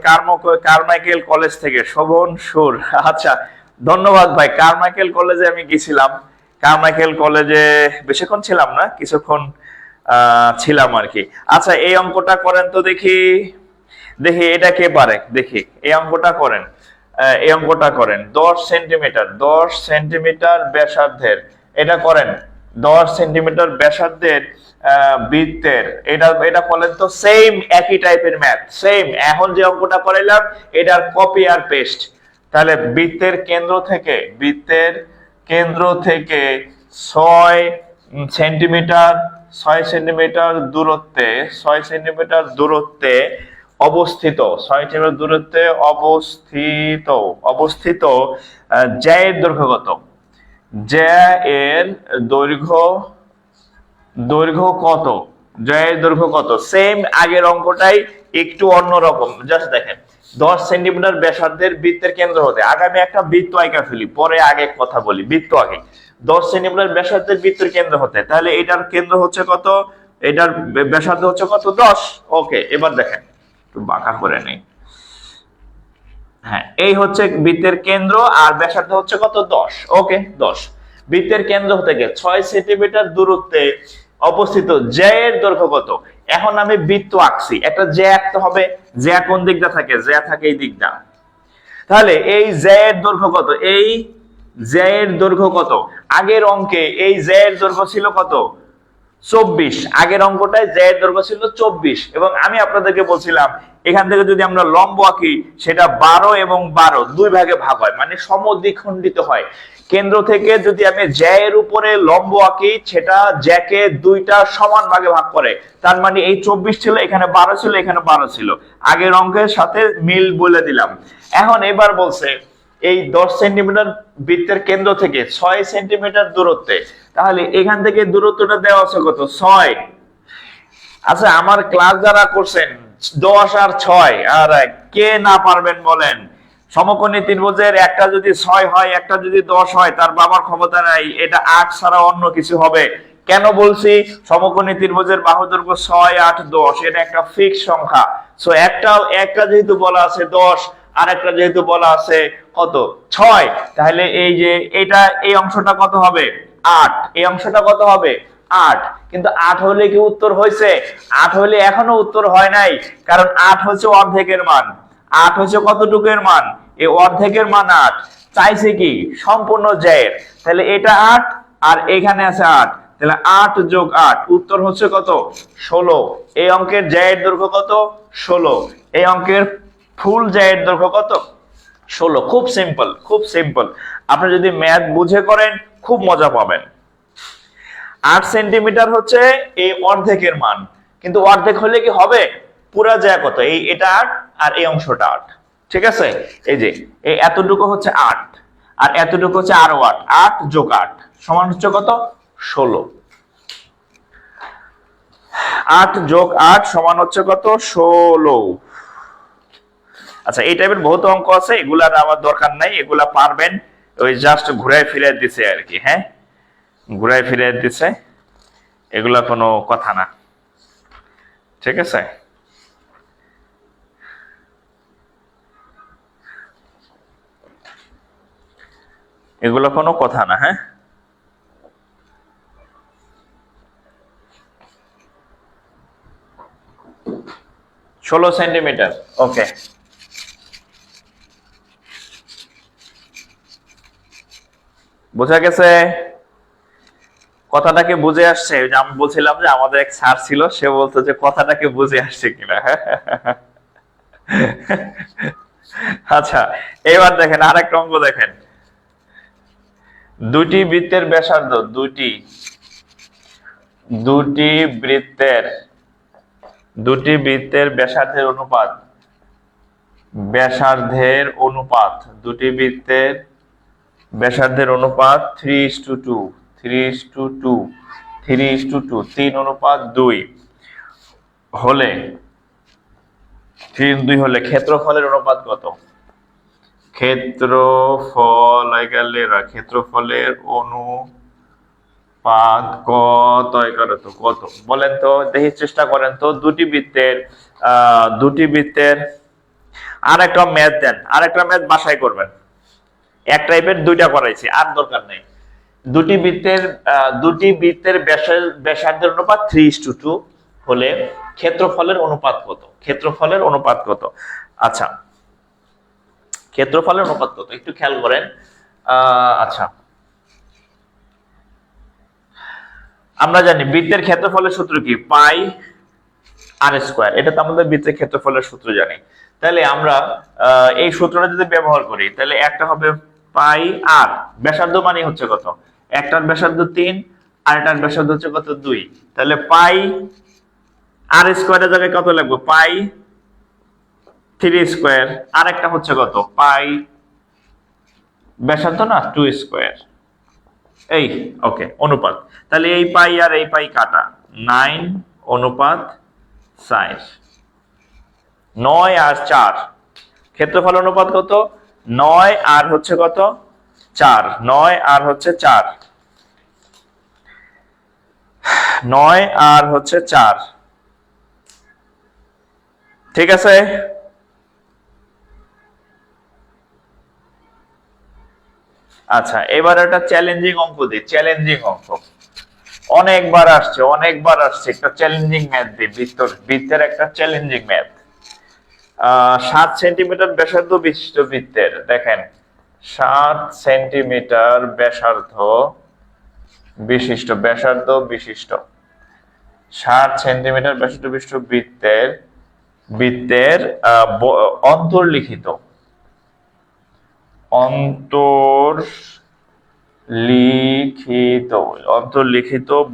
কারমাইকেল কলেজ থেকে শোভন সুর। আচ্ছা, ধন্যবাদ ভাই। কারমাইকেল কলেজে আমি গেছিলাম। কারমাইকেল কলেজে বেশিক্ষণ ছিলাম না, কিছুক্ষণ ছিলাম আর কি। আচ্ছা, এই অঙ্কটা করেন তো দেখি। দেখি এটা কে পারে, দেখি এই অঙ্কটা করেন। এই অঙ্কটা করেন। 10 সেন্টিমিটার, 10 সেন্টিমিটার ব্যাসার্ধের, এটা করেন। 10 সেন্টিমিটার ব্যাসার্ধের বৃত্তের, এটা বলেন তো। সেম একই টাইপের ম্যাথ, সেম। এখন যে অঙ্কটা করাইলাম এটার কপি আর পেস্ট। তাহলে বৃত্তের কেন্দ্র থেকে 6 সেন্টিমিটার 6 সেন্টিমিটার দূরত্বে, 6 সেন্টিমিটার দূরত্বে অবস্থিত, 6 সেন্টিমিটার দূরত্বে অবস্থিত জ্যা-এর দৈর্ঘ্য কত? জ্যা-এর দৈর্ঘ্য কত? জ্যা-এর দৈর্ঘ্য কত? সেম আগের অঙ্কটাই, একটু অন্যরকম। জাস্ট দেখেন, 10 সেন্টিমিটার ব্যাসার্ধের বৃত্তের কেন্দ্র হতে, আগে আমি একটা বৃত্ত আঁকা ফেলি, পরে আগে কথা বলি। বৃত্ত আগে 10 সেন্টিমিটার ব্যাসার্ধের বৃত্তের কেন্দ্র হতে, তাহলে এটার কেন্দ্র হচ্ছে কত? এটার ব্যাসার্ধ হচ্ছে কত? 10। ওকে, এবার দেখেন, একটু বাঁকা করে নেই। হ্যাঁ, এই হচ্ছে বৃত্তের কেন্দ্র, আর ব্যাসার্ধ হচ্ছে কত? 10। ওকে, 10। বৃত্তের কেন্দ্র থেকে 6 সেন্টিমিটার দূরত্বে অবস্থিত জ্যা-এর দৈর্ঘ্য কত? এখন আমি বৃত্ত আঁকছি, একটা জ্যা আঁকতে হবে। জ্যা কোন দিকটা থাকে? জ্যা থাকে এই দিকটা। তাহলে এই জ্যা-এর দৈর্ঘ্য কত? এই জ্যা-এর দৈর্ঘ্য কত? আগের অঙ্কে এই জ্যা-এর দৈর্ঘ্য ছিল কত? 24। আগের অঙ্কটায় জ্যা-এর দৈর্ঘ্য ছিল 24, এবং আমি আপনাদেরকে বলছিলাম এখান থেকে যদি আমরা লম্ব আঁকি, সেটা 12 এবং 12 দুই ভাগে ভাগ হয়, মানে সমদ্বিখণ্ডিত হয়। কেন্দ্র থেকে যদি আমি জ্যা-এর উপরে লম্ব আঁকি, সেটা জ্যাকে দুইটা সমান ভাগে ভাগ করে। তার মানে এই 24 ছিল, এখানে 12 ছিল, এখানে 12 ছিল। আগের অঙ্কের সাথে মিল বলে দিলাম। এখন এবার বলছে এই 10 সেন্টিমিটার বৃত্তের কেন্দ্র থেকে 6 সেন্টিমিটার দূরত্বে, তাহলে এখান থেকে দূরত্বটা দেওয়া আছে কত? 6। আচ্ছা, আমার ক্লাস যারা করছেন 10 আর 6, আর কে না পারবেন বলেন? সমকোণী ত্রিভুজের একটা যদি 6 হয়, একটা যদি 10 হয়, তার বাবার ক্ষমতা নাই এটা 8 ছাড়া অন্য কিছু হবে। কেন বলছি? সমকোণী ত্রিভুজের বাহু দৈর্ঘ্য 6, 8, 10, এটা একটা ফিক্স সংখ্যা। সো একটা যেহেতু বলা আছে 10, আর একটা যেহেতু বলা আছে কত? 6, তাহলে এই যে এটা, এই অংশটা কত হবে? 8। এই অংশটা কত হবে? 8। কিন্তু 8 হলে কি উত্তর হয়েছে? 8 হলে এখনো উত্তর হয় নাই, কারণ 8 হচ্ছে অর্ধেকের মান। 8 হচ্ছে কতটুকুর মান? এই অর্ধেকের মান 8। চাইছে কি? সম্পূর্ণ জ্যায়ের। তাহলে এটা 8 আর এখানে আছে 8, তাহলে 8 যোগ 8 উত্তর হচ্ছে কত? 16। এই অঙ্কের জ্যায়ের দৈর্ঘ্য কত? 16। এই অঙ্কের ফুল জ্যায়ের দৈর্ঘ্য কত? 16। খুব সিম্পল, খুব সিম্পল। আপনি যদি ম্যাথ বুঝে করেন খুব মজা পাবেন। 8 সেন্টিমিটার হচ্ছে এই অর্ধেকের মান, কিন্তু অর্ধেক হলে কি হবে? পুরা যায় কত? এটা 8 আর এই অংশটা 8। ঠিক আছে? এই যে এই এতটুকু হচ্ছে 8 আর এতটুকু হচ্ছে আরো 8। 8 যোগ 8 সমান হচ্ছে কত? 16। 8 যোগ 8 সমান হচ্ছে কত? 16। আচ্ছা, এই টাইপের বহুত অঙ্ক আছে, এগুলার আমার দরকার নাই, এগুলা পারবেন। ওই জাস্ট ঘুরায় ফিরে দিছে আর কি। হ্যাঁ, ঘুরায় ফিরে দিছে, এগুলা কোনো কথা না। ঠিক আছে? এগুলো কোনো কথা না। হ্যাঁ, 16 সেন্টিমিটার। ওকে, বোঝা গেছে? কথাটাকে বুঝে আসছে? আমি বলছিলাম যে আমাদের এক স্যার ছিল, সে বলতো যে কথাটাকে বুঝে আসছে কিনা। আচ্ছা, এবার দেখেন আরেকটা অঙ্ক দেখেন। দুটি বৃত্তের ব্যাসার্ধ, দুটি বৃত্তের ব্যাসার্ধের অনুপাত, দুটি বৃত্তের ব্যাসার্ধের অনুপাত 3:2, 3:2, 3:2 হলে, 3:2 হলে ক্ষেত্রফলের অনুপাত কত? ক্ষেত্রফলের অনুপাত কত? কত বলেন তো দেখি, চেষ্টা করেন তো। দুটি বৃত্তের আর একটা ম্যাথ দেন, আর একটা ম্যাথ বাসায় করবেন। এক টাইপের দুইটা করাইছি, আর দরকার নেই। দুটি বৃত্তের ব্যাসার্ধের অনুপাত 3:2 হলে ক্ষেত্রফলের অনুপাত কত? আচ্ছা, ক্ষেত্রফলের অনুপাত কত একটু খেয়াল করেন। আচ্ছা, আমরা জানি বৃত্তের ক্ষেত্রফলের সূত্র কি? পাই আর স্কয়ার। এটা তো আমাদের বৃত্তের ক্ষেত্রফলের সূত্র জানি। তাহলে আমরা এই সূত্রটা যদি ব্যবহার করি, তাহলে একটা হবে পাই আর ব্যাসার্ধ মানে হচ্ছে কত? একটার ব্যাসার্ধ 3 আর একটার ব্যাসার্ধ হচ্ছে কত? 2। তাহলে পাই আর স্কয়ারের জায়গায় কত লাগবে? পাই 3 স্কয়ার। আর একটা হচ্ছে কত? পাই ব্যাসার্ধ না 2 স্কয়ার। এই ওকে, অনুপাত। তাহলে এই পাই আর এই পাই কাটা, 9 অনুপাত 4। 9 আর 4 ক্ষেত্রফল অনুপাত কত? 9 আর হচ্ছে কত? 4। 9 আর হচ্ছে 4, 9 আর হচ্ছে 4। ঠিক আছে? আচ্ছা, এবার একটা চ্যালেঞ্জিং অঙ্ক দিই। চ্যালেঞ্জিং অঙ্ক অনেকবার আসছে একটা চ্যালেঞ্জিং ম্যাথ দিই। বৃত্তের একটা চ্যালেঞ্জিং ম্যাথ। 7 সেন্টিমিটার ব্যাসার্ধ বিশিষ্ট বৃত্তের, দেখেন 7 সেন্টিমিটার ব্যাসার্ধ বিশিষ্ট 7 সেন্টিমিটার ব্যাসার্ধ বিশিষ্ট বৃত্তের অন্তর্লিখিত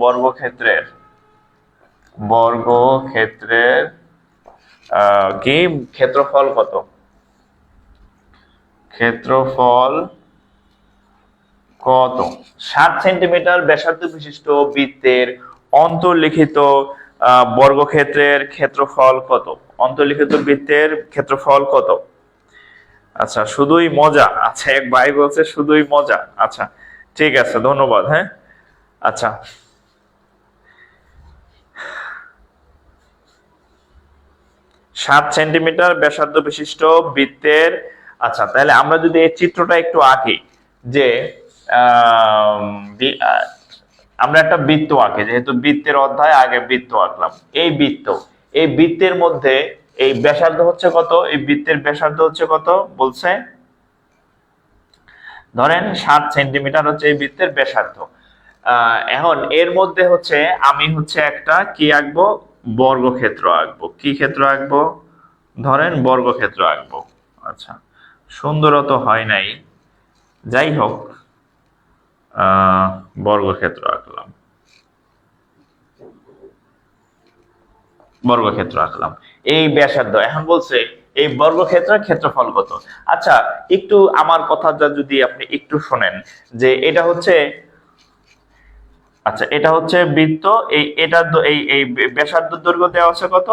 বর্গক্ষেত্রের কি ক্ষেত্রফল কত? ক্ষেত্রফল কত? 7 সেন্টিমিটার ব্যাসার্ধ বিশিষ্ট বৃত্তের অন্তর্লিখিত বর্গক্ষেত্রের ক্ষেত্রফল কত? অন্তর্লিখিত বৃত্তের ক্ষেত্রফল কত? আচ্ছা, শুধুই মজা। আচ্ছা, এক ভাই বলছে শুধুই মজা। আচ্ছা, ঠিক আছে, ধন্যবাদ। হ্যাঁ, আচ্ছা, সাত সেন্টিমিটার ব্যাসার্ধ বিশিষ্ট বৃত্তের। আচ্ছা, তাহলে আমরা যদি এই চিত্রটা একটু আঁকি, যে আমরা একটা বৃত্ত আঁকি, যেহেতু বৃত্তের অধ্যায়, আগে বৃত্ত আঁকলাম। এই বৃত্তের মধ্যে এই ব্যাসার্ধ হচ্ছে কত? এই বৃত্তের ব্যাসার্ধ হচ্ছে কত বলছে? ধরেন 7 সেন্টিমিটার হচ্ছে এই বৃত্তের ব্যাসার্ধ। এখন এর মধ্যে হচ্ছে আমি হচ্ছে একটা কি আঁকবো? বর্গক্ষেত্র আঁকবো। কি ক্ষেত্র আঁকবো? ধরেন বর্গক্ষেত্র আঁকবো। আচ্ছা, সুন্দর তো হয় নাই, যাই হোক, বর্গক্ষেত্র আঁকলাম। বর্গক্ষেত্র আঁকলাম, এই ব্যাসার্ধ। এখন বলছে এই বর্গক্ষেত্রের ক্ষেত্রফল কত? আচ্ছা, একটু আমার কথাটা যদি আপনি একটু শোনেন, যে এটা হচ্ছে, আচ্ছা, এটা হচ্ছে বৃত্ত, এটা এই ব্যাসার্ধ দৈর্ঘ্য দেওয়া আছে কত?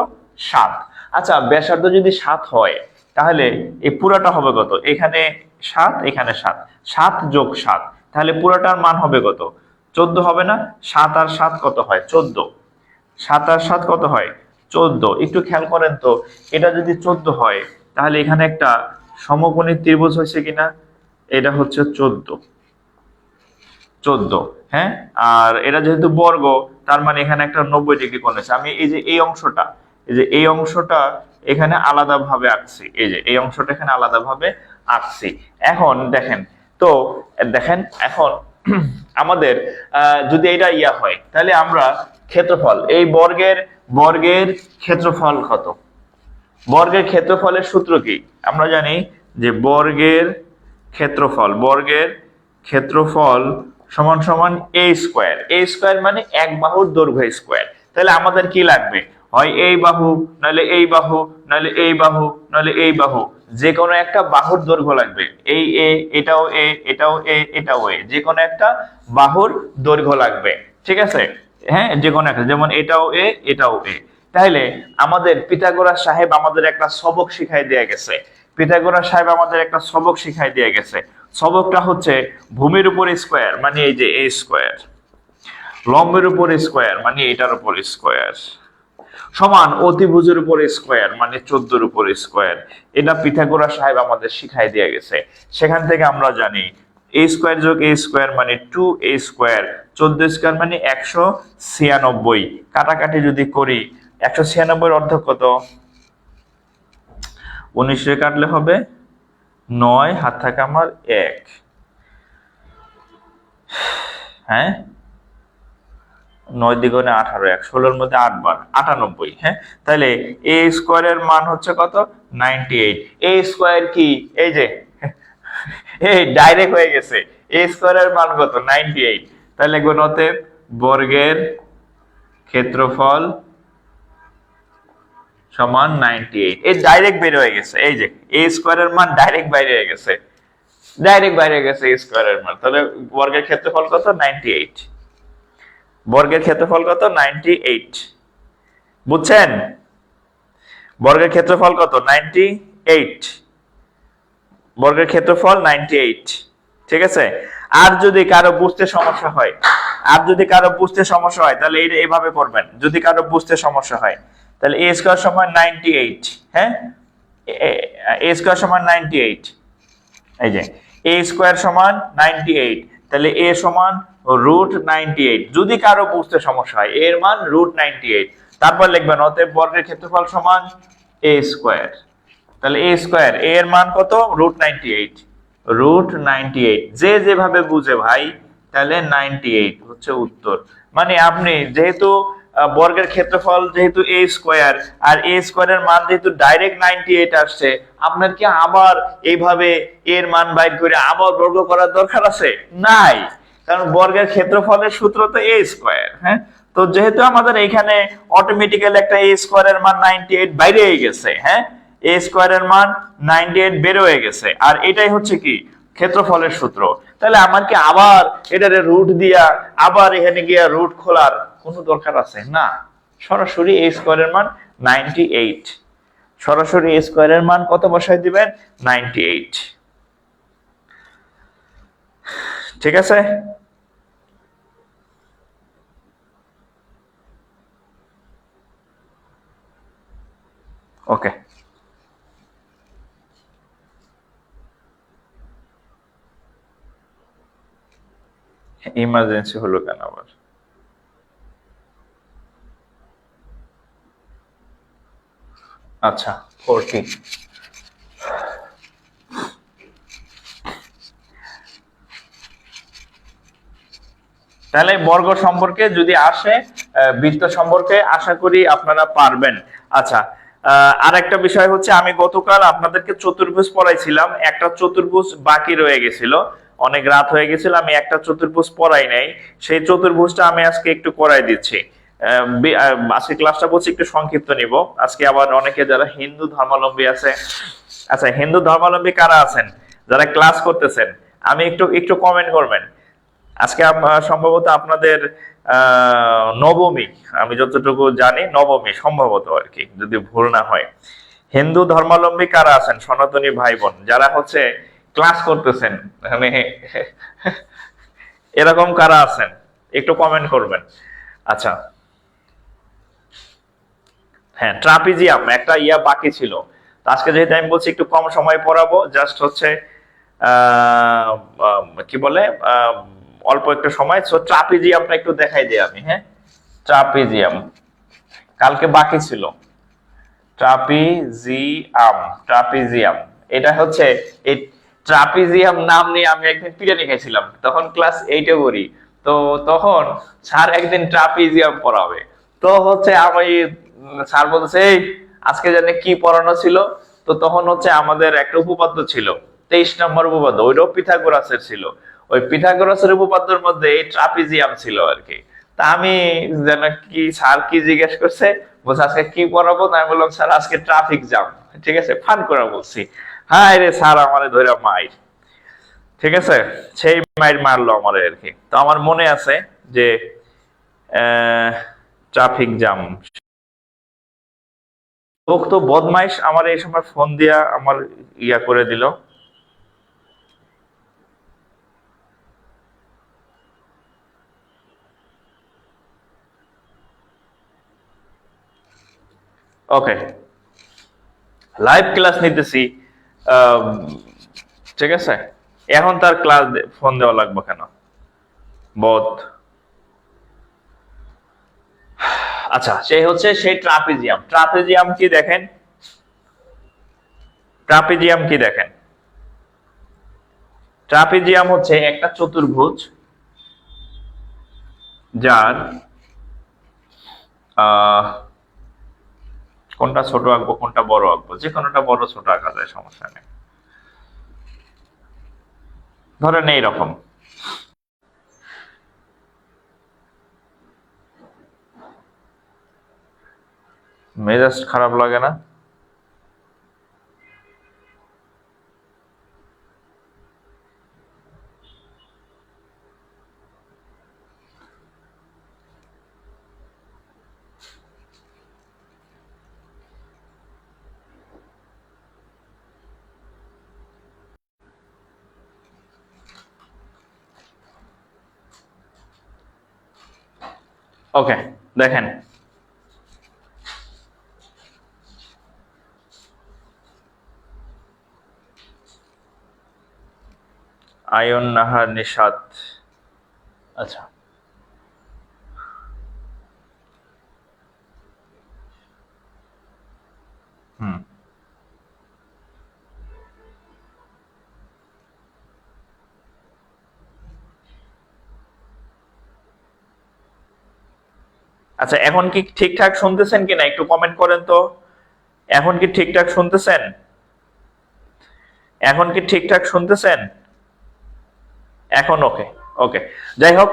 7। আচ্ছা, ব্যাসার্ধ যদি 7 হয়, তাহলে এই পুরাটা হবে কত? এখানে 7, এখানে 7, 7 যোগ 7, তাহলে পুরাটার মান হবে কত? 14 হবে না? 7 আর 7 কত হয়? 14। 7 আর 7 কত হয়? 14। একটু খেয়াল করেন তো, এটা যদি 14 হয়, তাহলে এখানে একটা সমকোণী ত্রিভুজ হয়েছে কিনা? এটা হচ্ছে 14। হ্যাঁ, আর এটা যেহেতু বর্গ, তার মানে এখানে একটা 90 ডিগ্রি কোণ আছে। আমি এই যে এই অংশটা এখানে আলাদাভাবে আঁকছি। এই যে এই অংশটা এখানে আলাদাভাবে আঁকছি। এখন দেখেন তো, দেখেন এখন আমাদের যদি এটা ইয়া হয়, তাহলে আমরা ক্ষেত্রফল, এই বর্গের ক্ষেত্রফল কত? বর্গের ক্ষেত্রফলের সূত্র কি? আমরা জানি যে বর্গের ক্ষেত্রফল সমান সমান a স্কয়ার। a স্কয়ার মানে এক বাহুর দৈর্ঘ্য স্কয়ার। তাহলে আমাদের কি লাগবে? হয় এই বাহু, নাহলে এই বাহু, নাহলে এই বাহু, নাহলে এই বাহু, যে কোনো একটা বাহুর দৈর্ঘ্য লাগবে। এই এ, এটাও এ, এটাও এ, এটাও এ, যে কোনো একটা বাহুর দৈর্ঘ্য লাগবে। ঠিক আছে? হ্যাঁ, যে কোনো একটা, যেমন এটাও এ, এটাও এ। তাহলে আমাদের পিথাগোরাস সাহেব আমাদের একটা সবক শিখাই দিয়ে গেছে। সবকটা হচ্ছে ভূমির উপর স্কয়ার মানে এই যে a স্কয়ার, লম্বের উপর স্কয়ার মানে এটার উপর স্কয়ার, সমান অতিভুজের উপর স্কয়ার মানে 14 এর উপর স্কয়ার। এটা পিথাগোরাস সাহেব আমাদের শিখাই দিয়ে গেছে। সেখান থেকে আমরা জানি a স্কয়ার যোগ a স্কয়ার মানে 2a স্কয়ার, 14 স্কয়ার মানে 196। কাটাকাটি যদি করি, 196 এর অর্ধেক কত? 19 রে কাটলে হবে 9, হাত থাকে আমার 1। হ্যাঁ, 9 দ্বিগুণে 18, 16 এর মধ্যে 8 বার 98। হ্যাঁ, তাহলে a স্কয়ারের মান হচ্ছে কত? 98। a স্কয়ার কি? এই যে এই ডাইরেক্ট হয়ে গেছে, a স্কয়ারের মান কত? 98। তাহলে গুণতে বর্গের ক্ষেত্রফল সমান 98। এই ডাইরেক্ট বের হয়ে গেছে। এই যে a স্কয়ারের মান ডাইরেক্ট বাইরে হয়ে গেছে, a স্কয়ারের মান। তাহলে বর্গের ক্ষেত্রফল কত? 98। বর্গের ক্ষেত্রফল কত? 98। বুঝছেন? বর্গের ক্ষেত্রফল কত? 98। বর্গের ক্ষেত্রফল 98। ঠিক আছে? আর যদি কারো বুঝতে সমস্যা হয়, তাহলে এটা এভাবে করবেন। যদি কারো বুঝতে সমস্যা হয়, তাহলে a স্কয়ার সমান 98। হ্যাঁ, a স্কয়ার সমান 98। এই যে a স্কয়ার সমান 98, তাহলে a সমান √98। যদি কারো বুঝতে সমস্যা হয়, এর মান √98, তারপর লিখবেন অতএব বর্গের ক্ষেত্রফল সমান a স্কয়ার। তাহলে a স্কয়ার, a এর মান কত? √98। যে যেভাবে বুঝে ভাই, তাহলে 98 হচ্ছে উত্তর। মানে আপনি যেহেতু বর্গের ক্ষেত্রফল যেহেতু a স্কয়ার, আর a স্কয়ারের মান যেহেতু ডাইরেক্ট 98 আসছে, আপনার কি আবার এইভাবে এর মান বাইর করে আবার বর্গ করার দরকার আছে? নাই, কারণ বর্গের ক্ষেত্রফলের সূত্র তো a স্কয়ার। হ্যাঁ, তো যেহেতু আমাদের এখানে অটোমেটিক্যালি একটা a স্কয়ারের মান 98 বাইরে হয়ে গেছে, হ্যাঁ, এ স্কয়ারের মান 98 বের হয়ে গেছে, আর এটাই হচ্ছে কি ক্ষেত্রফলের সূত্র। তাহলে আমার কি আবার এটারে রুট দিয়া আবার এখানে গিয়া রুট খোলার কোনো দরকার আছে না? সরাসরি এ স্কয়ারের মান 98, সরাসরি এ স্কয়ারের মান কত বসাই দিবেন? 98। ঠিক আছে? ওকে, ইমার্জেন্সি হলো কেন আবার? আচ্ছা 40। তাহলে বর্গ সম্পর্কে যদি আসে, বৃত্ত সম্পর্কে আশা করি আপনারা পারবেন। আচ্ছা, আর একটা বিষয় হচ্ছে, আমি গতকাল আপনাদেরকে চতুর্ভুজ পড়াইছিলাম, একটা চতুর্ভুজ বাকি রয়ে গেছিল, অনেক রাত হয়ে গেছিল, আমি একটা চতুর্ভুজ পড়াই নাই, সেই চতুর্ভুজটা আমি আজকে একটু করাই দিচ্ছি। আজকে ক্লাসটা বলছি একটু সংক্ষিপ্ত নিব আজকে। আবার অনেকে যারা হিন্দু ধর্মাবলম্বী আছে, আচ্ছা হিন্দু ধর্মাবলম্বী কারা আছেন যারা ক্লাস করতেছেন, আমি একটু কমেন্ট করবেন। আজকে সম্ভবত আপনাদের নবমী, আমি যতটুকু জানি নবমী সম্ভবত, আর কি যদি ভুল না হয়। হিন্দু ধর্মাবলম্বী কারা আছেন সনাতনী ভাই বোন যারা হচ্ছে ক্লাস করতেছেন, মানে এরকম কারা আছেন একটু কমেন্ট করবেন। আচ্ছা হ্যাঁ, ট্রাপিজিয়াম একটা ইয়া বাকি ছিল, আজকে যেহেতু আমি বলছি একটু কম সময় পড়াবো, জাস্ট হচ্ছে কি বলে অল্প একটু সময়, সো ট্রাপিজিয়ামটা একটু দেখাই দিই আমি। হ্যাঁ, ট্রাপিজিয়াম কালকে বাকি ছিল। ট্রাপিজিয়াম, ট্রাপিজিয়াম এটা হচ্ছে, এই ট্রাপিজিয়াম নাম নিয়ে আমি একদিন পিটানি খাইছিলাম, তখন ক্লাস 8-এ পড়ি। তো তখন স্যার একদিন ট্রাপিজিয়াম পড়াবে, তো হচ্ছে আমি, স্যার বলছে এই আজকে জানে কি পড়ানো ছিল, তো তখন হচ্ছে আমাদের একটা উপপাদ্য ছিল 23 নম্বর উপপাদ্য, ওইটাও পিথাগোরাসের ছিল, ওই পিথাগোরাসের উপপাদ্যের মধ্যে এই ট্রাপিজিয়াম ছিল আর কি। তা আমি যেন কি, স্যার কি জিজ্ঞেস করছে, বলছে আজকে কি পড়াবো, আমি বললাম স্যার আজকে ট্রাফিক জ্যাম। ঠিক আছে, ফান করে বলছি, হ্যাঁ রে স্যার আমারে ধরে মাইর। ঠিক আছে, সেই মাইর মারলো আমারে আর কি। তো আমার মনে আছে যে ট্রাফিক জ্যাম, লোক তো বদমাইশ আমার এই সময় ফোন দিয়া আমার ইয়া করে দিল। ওকে, লাইভ ক্লাস নিতেছি, ঠিক আছে, এখন তার ক্লাস ফোন দেওয়া লাগবে কেন বদ? আচ্ছা, সেই হচ্ছে সেই ট্রাপিজিয়াম। ট্রাপিজিয়াম কি দেখেন, ট্রাপিজিয়াম কি দেখেন, ট্রাপিজিয়াম হচ্ছে একটা চতুর্ভুজ যার কোনটা ছোট আঁকবো কোনটা বড় আঁকবো, যে কোনোটা বড় ছোট আঁকা যায়, সমস্যা নেই। ধরেন এইরকম, মেজাজ খারাপ লাগে না? ওকে, দেখেন আয়ন নাহার নিশাত। আচ্ছা হুম, আচ্ছা এখন কি ঠিকঠাক শুনতেছেন কিনা একটু কমেন্ট করেন তো। এখন কি ঠিকঠাক শুনতেছেন? এখন কি ঠিকঠাক শুনতেছেন? এখন ওকে। ওকে, যাই হোক,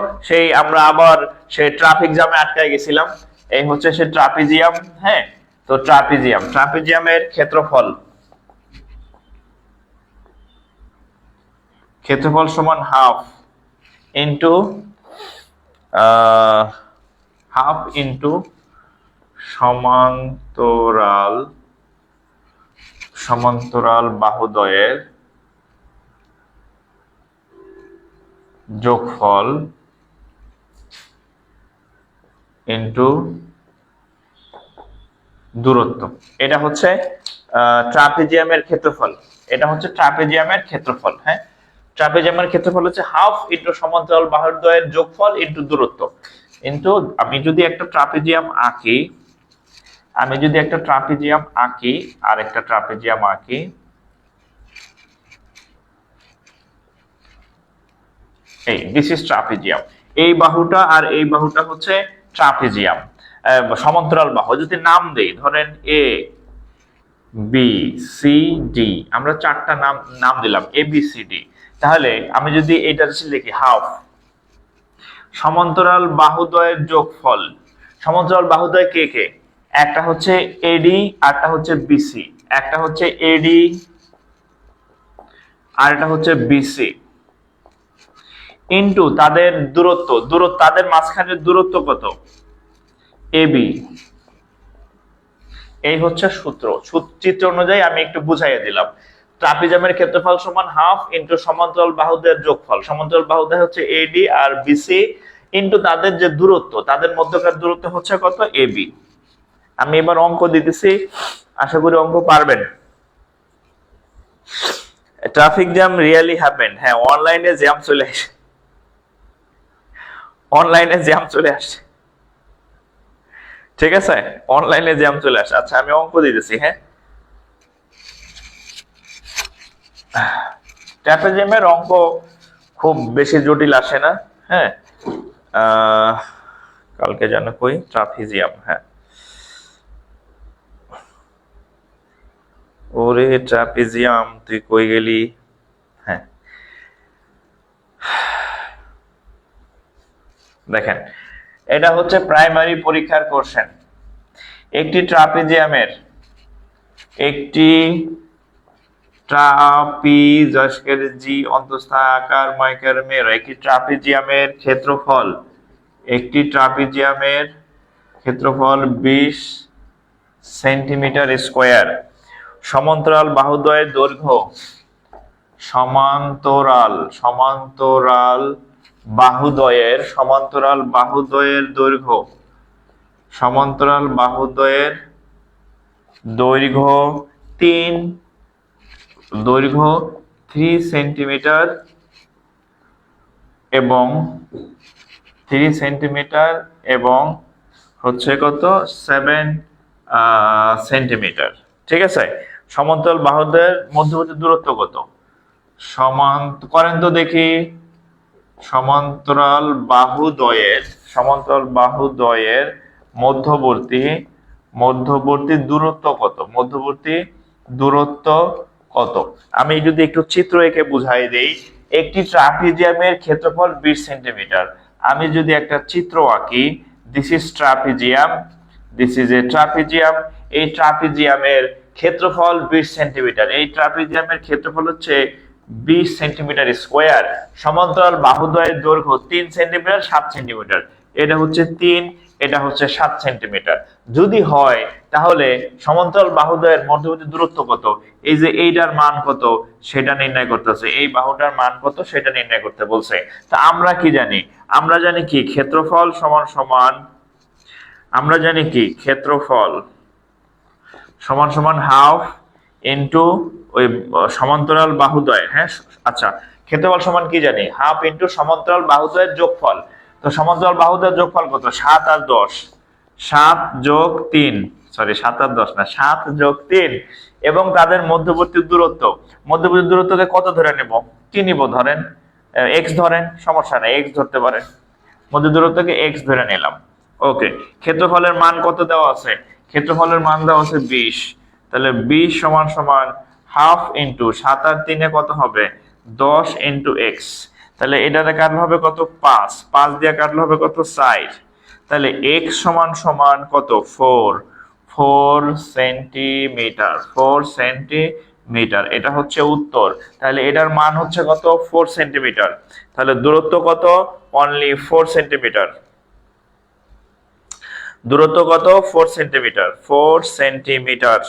আমরা আবার সেই ট্রাফিক জ্যামে আটকায় গেছিলাম। এই হচ্ছে সেই ট্রাপিজিয়াম। হ্যাঁ, তো ট্রাপিজিয়ামের ক্ষেত্রফল সমান হাফ ইন্টু সমান্তরাল বাহুদ্বয়ের যোগফল ইন্টু দূরত্ব। এটা হচ্ছে ট্রাপিজিয়ামের ক্ষেত্রফল। হ্যাঁ, ট্রাপিজিয়ামের ক্ষেত্রফল হচ্ছে হাফ ইন্টু সমান্তরাল বাহুদ্বয়ের যোগফল ইন্টু দূরত্ব। কিন্তু আমি যদি একটা ট্রাপিজিয়াম আঁকি আর একটা ট্রাপিজিয়াম আঁকি, এই দিস ইজ ট্রাপিজিয়াম। এই বাহুটা আর এই বাহুটা হচ্ছে ট্রাপিজিয়াম, সমান্তরাল বাহু। যদি নাম দেই, ধরেন এ বি সি ডি, আমরা চারটা নাম দিলাম এ বি সি ডি। তাহলে আমি যদি এটা লিখি হাফ সমান্তরাল বাহুদ্বয়ের যোগফল। সমান্তরাল বাহুদ্বয় কে কে? একটা হচ্ছে এডি, আরটা হচ্ছে বিসি। একটা হচ্ছে এডি আর এটা হচ্ছে বিসি, ইনটু তাদের দূরত্ব। তাদের মাঝখানের দূরত্ব কত? এবি। এই হচ্ছে সূত্র। চিত্র অনুযায়ী আমি একটু বুঝাইয়া দিলাম। ট্রাপিজিয়ামের ক্ষেত্রফল সমান হাফ ইনটু সমান্তরাল বাহুদ্বয়ের যোগফল। সমান্তরাল বাহুদ্বয় হচ্ছে এডি আর বিসি, ইনটু তাদের যে দূরত্ব, তাদের মধ্যকার দূরত্ব হচ্ছে কত? এবি। আমি এবার অঙ্ক দিতেছি, আশা করি অঙ্ক পারবেন। Traffic jam really happened. হ্যাঁ, অনলাইনে জ্যাম চলে আসছে। ঠিক আছে, অনলাইনে জ্যাম চলে আসে। আচ্ছা, আমি অঙ্ক দিতেছি। হ্যাঁ, ট্রাপিজিয়ামের অঙ্ক খুব বেশি জটিল আসে না। হ্যাঁ, কালকে জানো কই ট্রাপিজিয়াম। হ্যাঁ, ওরে ট্রাপিজিয়াম তুই কই গেলি? হ্যাঁ, দেখেন, এটা হচ্ছে প্রাইমারি পরীক্ষার কোশ্চেন। একটি ট্রাপিজিয়ামের ক্ষেত্রফল 20 সেন্টিমিটার স্কয়ার। সমান্তরাল বাহুদ্বয়ের দৈর্ঘ্য সমান্তরাল বাহুদ্বয়ের দৈর্ঘ্য 3 সেন্টিমিটার এবং হচ্ছে কত 7 সেন্টিমিটার। ঠিক আছে, সমান্তরাল বাহুদ্বয়ের মধ্যবর্তী দূরত্ব কত? করেন তো দেখি। সমান্তরাল বাহুদ্বয়ের মধ্যবর্তী দূরত্ব কত? আমি যদি একটু চিত্র এঁকে বুঝাই দেই, একটি ট্রাপিজিয়ামের ক্ষেত্রফল 20 সেন্টিমিটার। আমি যদি একটা চিত্র আঁকি, দিস ইজ এ ট্রাপিজিয়াম। এই ট্রাপিজিয়ামের ক্ষেত্রফল 20 সেন্টিমিটার। এই ট্রাপিজিয়ামের ক্ষেত্রফল হচ্ছে 20 সেন্টিমিটার স্কয়ার। সমান্তরাল বাহুদ্বয়ের দৈর্ঘ্য 3 সেন্টিমিটার 7 সেন্টিমিটার। এটা হচ্ছে 3, এটা হচ্ছে 7 সেন্টিমিটার। যদি হয় তাহলে সমান্তরাল বাহুদ্বয়ের মধ্যবর্তী দূরত্ব কত? এই যে এইটার মান কত সেটা নির্ণয় করতেছে, এই বাহুটার মান কত সেটা নির্ণয় করতে বলছে। তা আমরা কি জানি? আমরা জানি কি ক্ষেত্রফল সমান হাফ ইনটু ওই সমান্তরাল বাহুদ্বয়। হ্যাঁ, আচ্ছা, ক্ষেত্রফল সমান কি জানি? হাফ ইনটু সমান্তরাল বাহুদ্বয়ের যোগফল। তো সমান্তরাল বাহুদ্বয়ের যোগফল কত? 7 আর 10। 7 যোগ 3, সরি 7 আর 10 না, 7 যোগ 3, এবং তাদের মধ্যবর্তী দূরত্বকে কত ধরে নেব? কি নিব? ধরেন x ধরেন, সমস্যা নাই, x ধরতে পারেন। মধ্য দূরত্বকে x ধরে নিলাম। ওকে, ক্ষেত্রফলের মান কত দেওয়া আছে? ক্ষেত্রফলের মান দেওয়া আছে 20। তাহলে 20 সমান হাফ ইনটু 7 আর 3 কত হবে? 10 ইনটু x। তাহলে এটাতে কাটলে হবে কত? 5 দিয়ে কাটলে হবে কত? 4। তাহলে x সমান কত? 4। 4 সেন্টিমিটার, 4 সেন্টিমিটার, এটা হচ্ছে উত্তর। তাহলে এটার মান হচ্ছে কত? 4 সেন্টিমিটার। তাহলে দূরত্ব কত? Only 4 centimetre. দূরত্ব কত? 4 সেন্টিমিটার, 4 সেন্টিমিটার।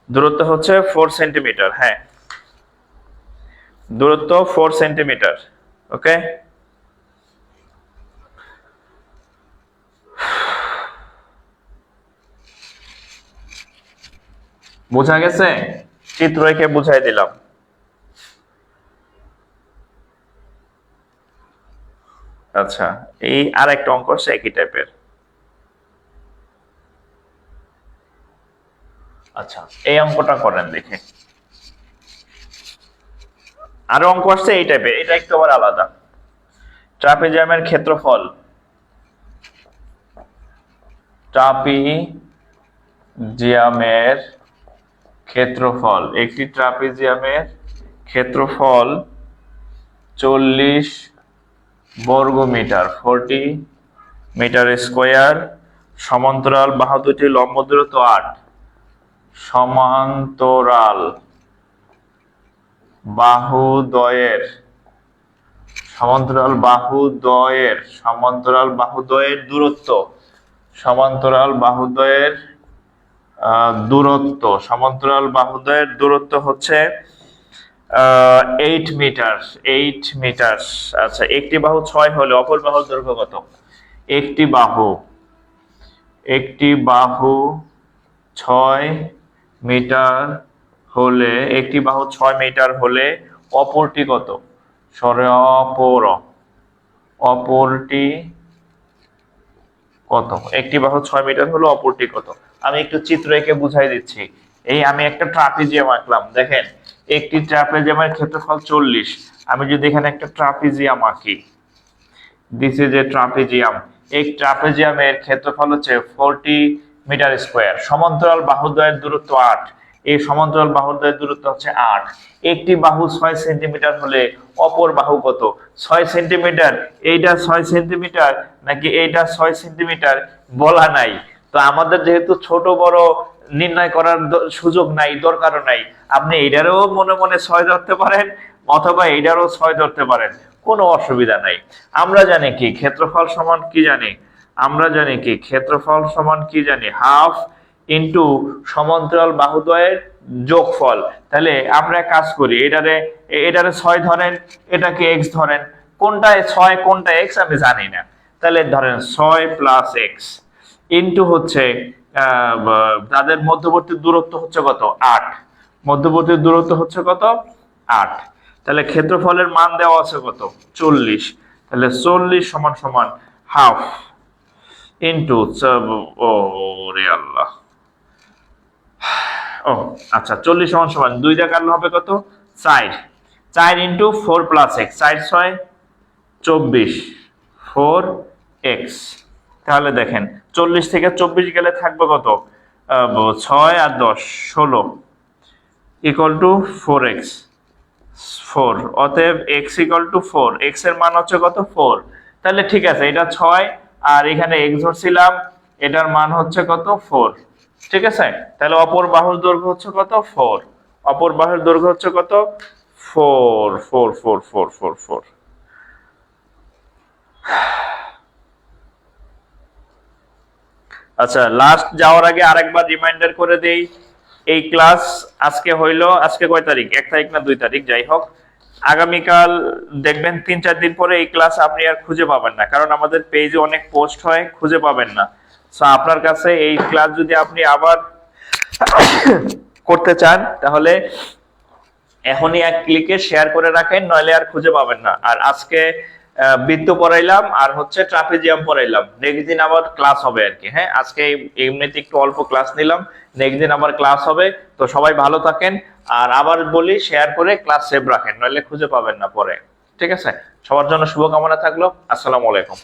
দূরত্ব হচ্ছে 4 সেন্টিমিটার। হ্যাঁ, দূরত্ব 4 সেন্টিমিটার। ওকে, বোঝা গেছে? চিত্র এঁকে বুঝাই দিলাম। আচ্ছা, এই আরেকটা অঙ্ক আছে একই টাইপের। আচ্ছা, এই অঙ্কটা করেন দেখে। আরো অঙ্ক আসছে এই টাইপের, এটা একটু আবার আলাদা। ট্রাপিজিয়ামের ক্ষেত্রফল, ট্রাপিজিয়ামের ক্ষেত্রফল, একটি ট্রাপিজিয়ামের ক্ষেত্রফল 40 বর্গমিটার, 40 মিটার স্কয়ার। সমান্তরাল বাহু দুটি লম্ব দূরত্ব 8। সমান্তরাল বাহুদ্বয়ের, সমান্তরাল বাহুদ্বয়ের, সমান্তরাল বাহুদ্বয়ের দূরত্ব, সমান্তরাল বাহুদ্বয়ের দূরত্ব, সমান্তরাল বাহুদ্বয়ের দূরত্ব হচ্ছে 8 মিটার, 8 মিটার। আচ্ছা, একটি বাহু 6 হলে অপর বাহুর দৈর্ঘ্য কত? একটি বাহু, একটি বাহু 6 মিটার হলে, একটি বাহু 6 মিটার হলে অপরটি কত? সরে অপরটি কত? একটি বাহু 6 মিটার হলো অপরটি কত? আমি একটু চিত্র এঁকে বুঝাই দিচ্ছি। এই আমি একটা ট্রাপিজিয়াম আঁকলাম, দেখেন একটি ট্রাপিজিয়ামের ক্ষেত্রফল 40। আমি যদি এখানে একটা ট্রাপিজিয়াম আঁকি, দিস ইজ এ ট্রাপিজিয়াম। এই ট্রাপিজিয়ামের ক্ষেত্রফল হচ্ছে 40 মিটার স্কয়ার। সমান্তরাল বাহুদ্বয়ের দূরত্ব 8। এই সমান্তরাল বাহুদ্বয়ের দূরত্ব হচ্ছে 8। একটি বাহু 6 সেন্টিমিটার হলে অপর বাহু কত? 6 সেন্টিমিটার। এইটা 6 সেন্টিমিটার নাকি এইটা 6 সেন্টিমিটার বলা নাই। তো আমাদের যেহেতু ছোট বড় নির্ণয় করার সুযোগ নাই, দরকারও নাই, আপনি এইটারও মনে মনে 6 ধরতে পারেন অথবা এইটারও 6 ধরতে পারেন, কোনো অসুবিধা নাই। আমরা জানি কি ক্ষেত্রফল সমান কি জানি? আমরা জানি কি ক্ষেত্রফল সমান কি জানি? হাফ ইন্টু সমান্তরাল বাহুদ্বয়ের যোগফল। তাহলে আমরা কাজ করি, এটারে 6 ধরেন, এটাকে x ধরেন। কোনটায় 6 কোনটা x আমি জানি না। তাহলে ধরেন 6 প্লাস x ইন্টু হচ্ছে তাদের মধ্যবর্তী দূরত্ব হচ্ছে কত? 8। মধ্যবর্তী দূরত্ব হচ্ছে কত? 8। তাহলে ক্ষেত্রফলের মান দেওয়া আছে কত? 40। তাহলে 40 সমান সমান হাফ ইন্টু, ও রে আল্লাহ, ও আচ্ছা, 40 সমান সমান 2 দিয়ে কাটলে হবে কত? 4। 4 ইন্টু 4 প্লাস x, 4 6 24, 4x। তাহলে দেখেন 40 থেকে 24 গেলে থাকবে কত? 6 আর 10 16 ইকুয়াল টু 4x, 4। অতএব x ইকুয়াল টু 4, x এর মান হচ্ছে কত? 4। তাহলে ঠিক আছে, এটা 6 আর এখানে x ধরছিলাম, এটার মান হচ্ছে কত? 4। ঠিক আছে, তাহলে অপর বাহুর দৈর্ঘ্য হচ্ছে কত? 4। অপর বাহুর দৈর্ঘ্য হচ্ছে কত? 4 4 4 4 4 4। আচ্ছা, লাস্ট যাওয়ার আগে আরেকবার রিমাইন্ডার করে দেই। এই ক্লাস আজকে হইলো, আজকে কয় তারিখ? 1 তারিখ না 2 তারিখ, যাই হোক, আগামীকাল দেখবেন 3-4 দিন পরে এই ক্লাস আপনি আর খুঁজে পাবেন না, কারণ আমাদের পেজে অনেক পোস্ট হয়, খুঁজে পাবেন না। সো আপনার কাছে এই ক্লাস যদি আপনি আবার করতে চান তাহলে এখনই এক ক্লিকে শেয়ার করে রাখেন, নইলে আর খুঁজে পাবেন না। আর আজকে বৃত্ত পড়াইলাম আর হচ্ছে ট্রাপিজিয়াম পড়াইলাম, নেক্সট দিন আবার ক্লাস হবে আর কি। হ্যাঁ, আজকে এমনিতে একটু অল্প ক্লাস নিলাম, নেক্সট দিন আবার ক্লাস হবে। তো সবাই ভালো থাকেন, আর আবার বলি শেয়ার করে ক্লাস সেভ রাখেন, নইলে খুঁজে পাবেন না পরে। ঠিক আছে, সবার জন্য শুভকামনা থাকলো। আসসালামু আলাইকুম।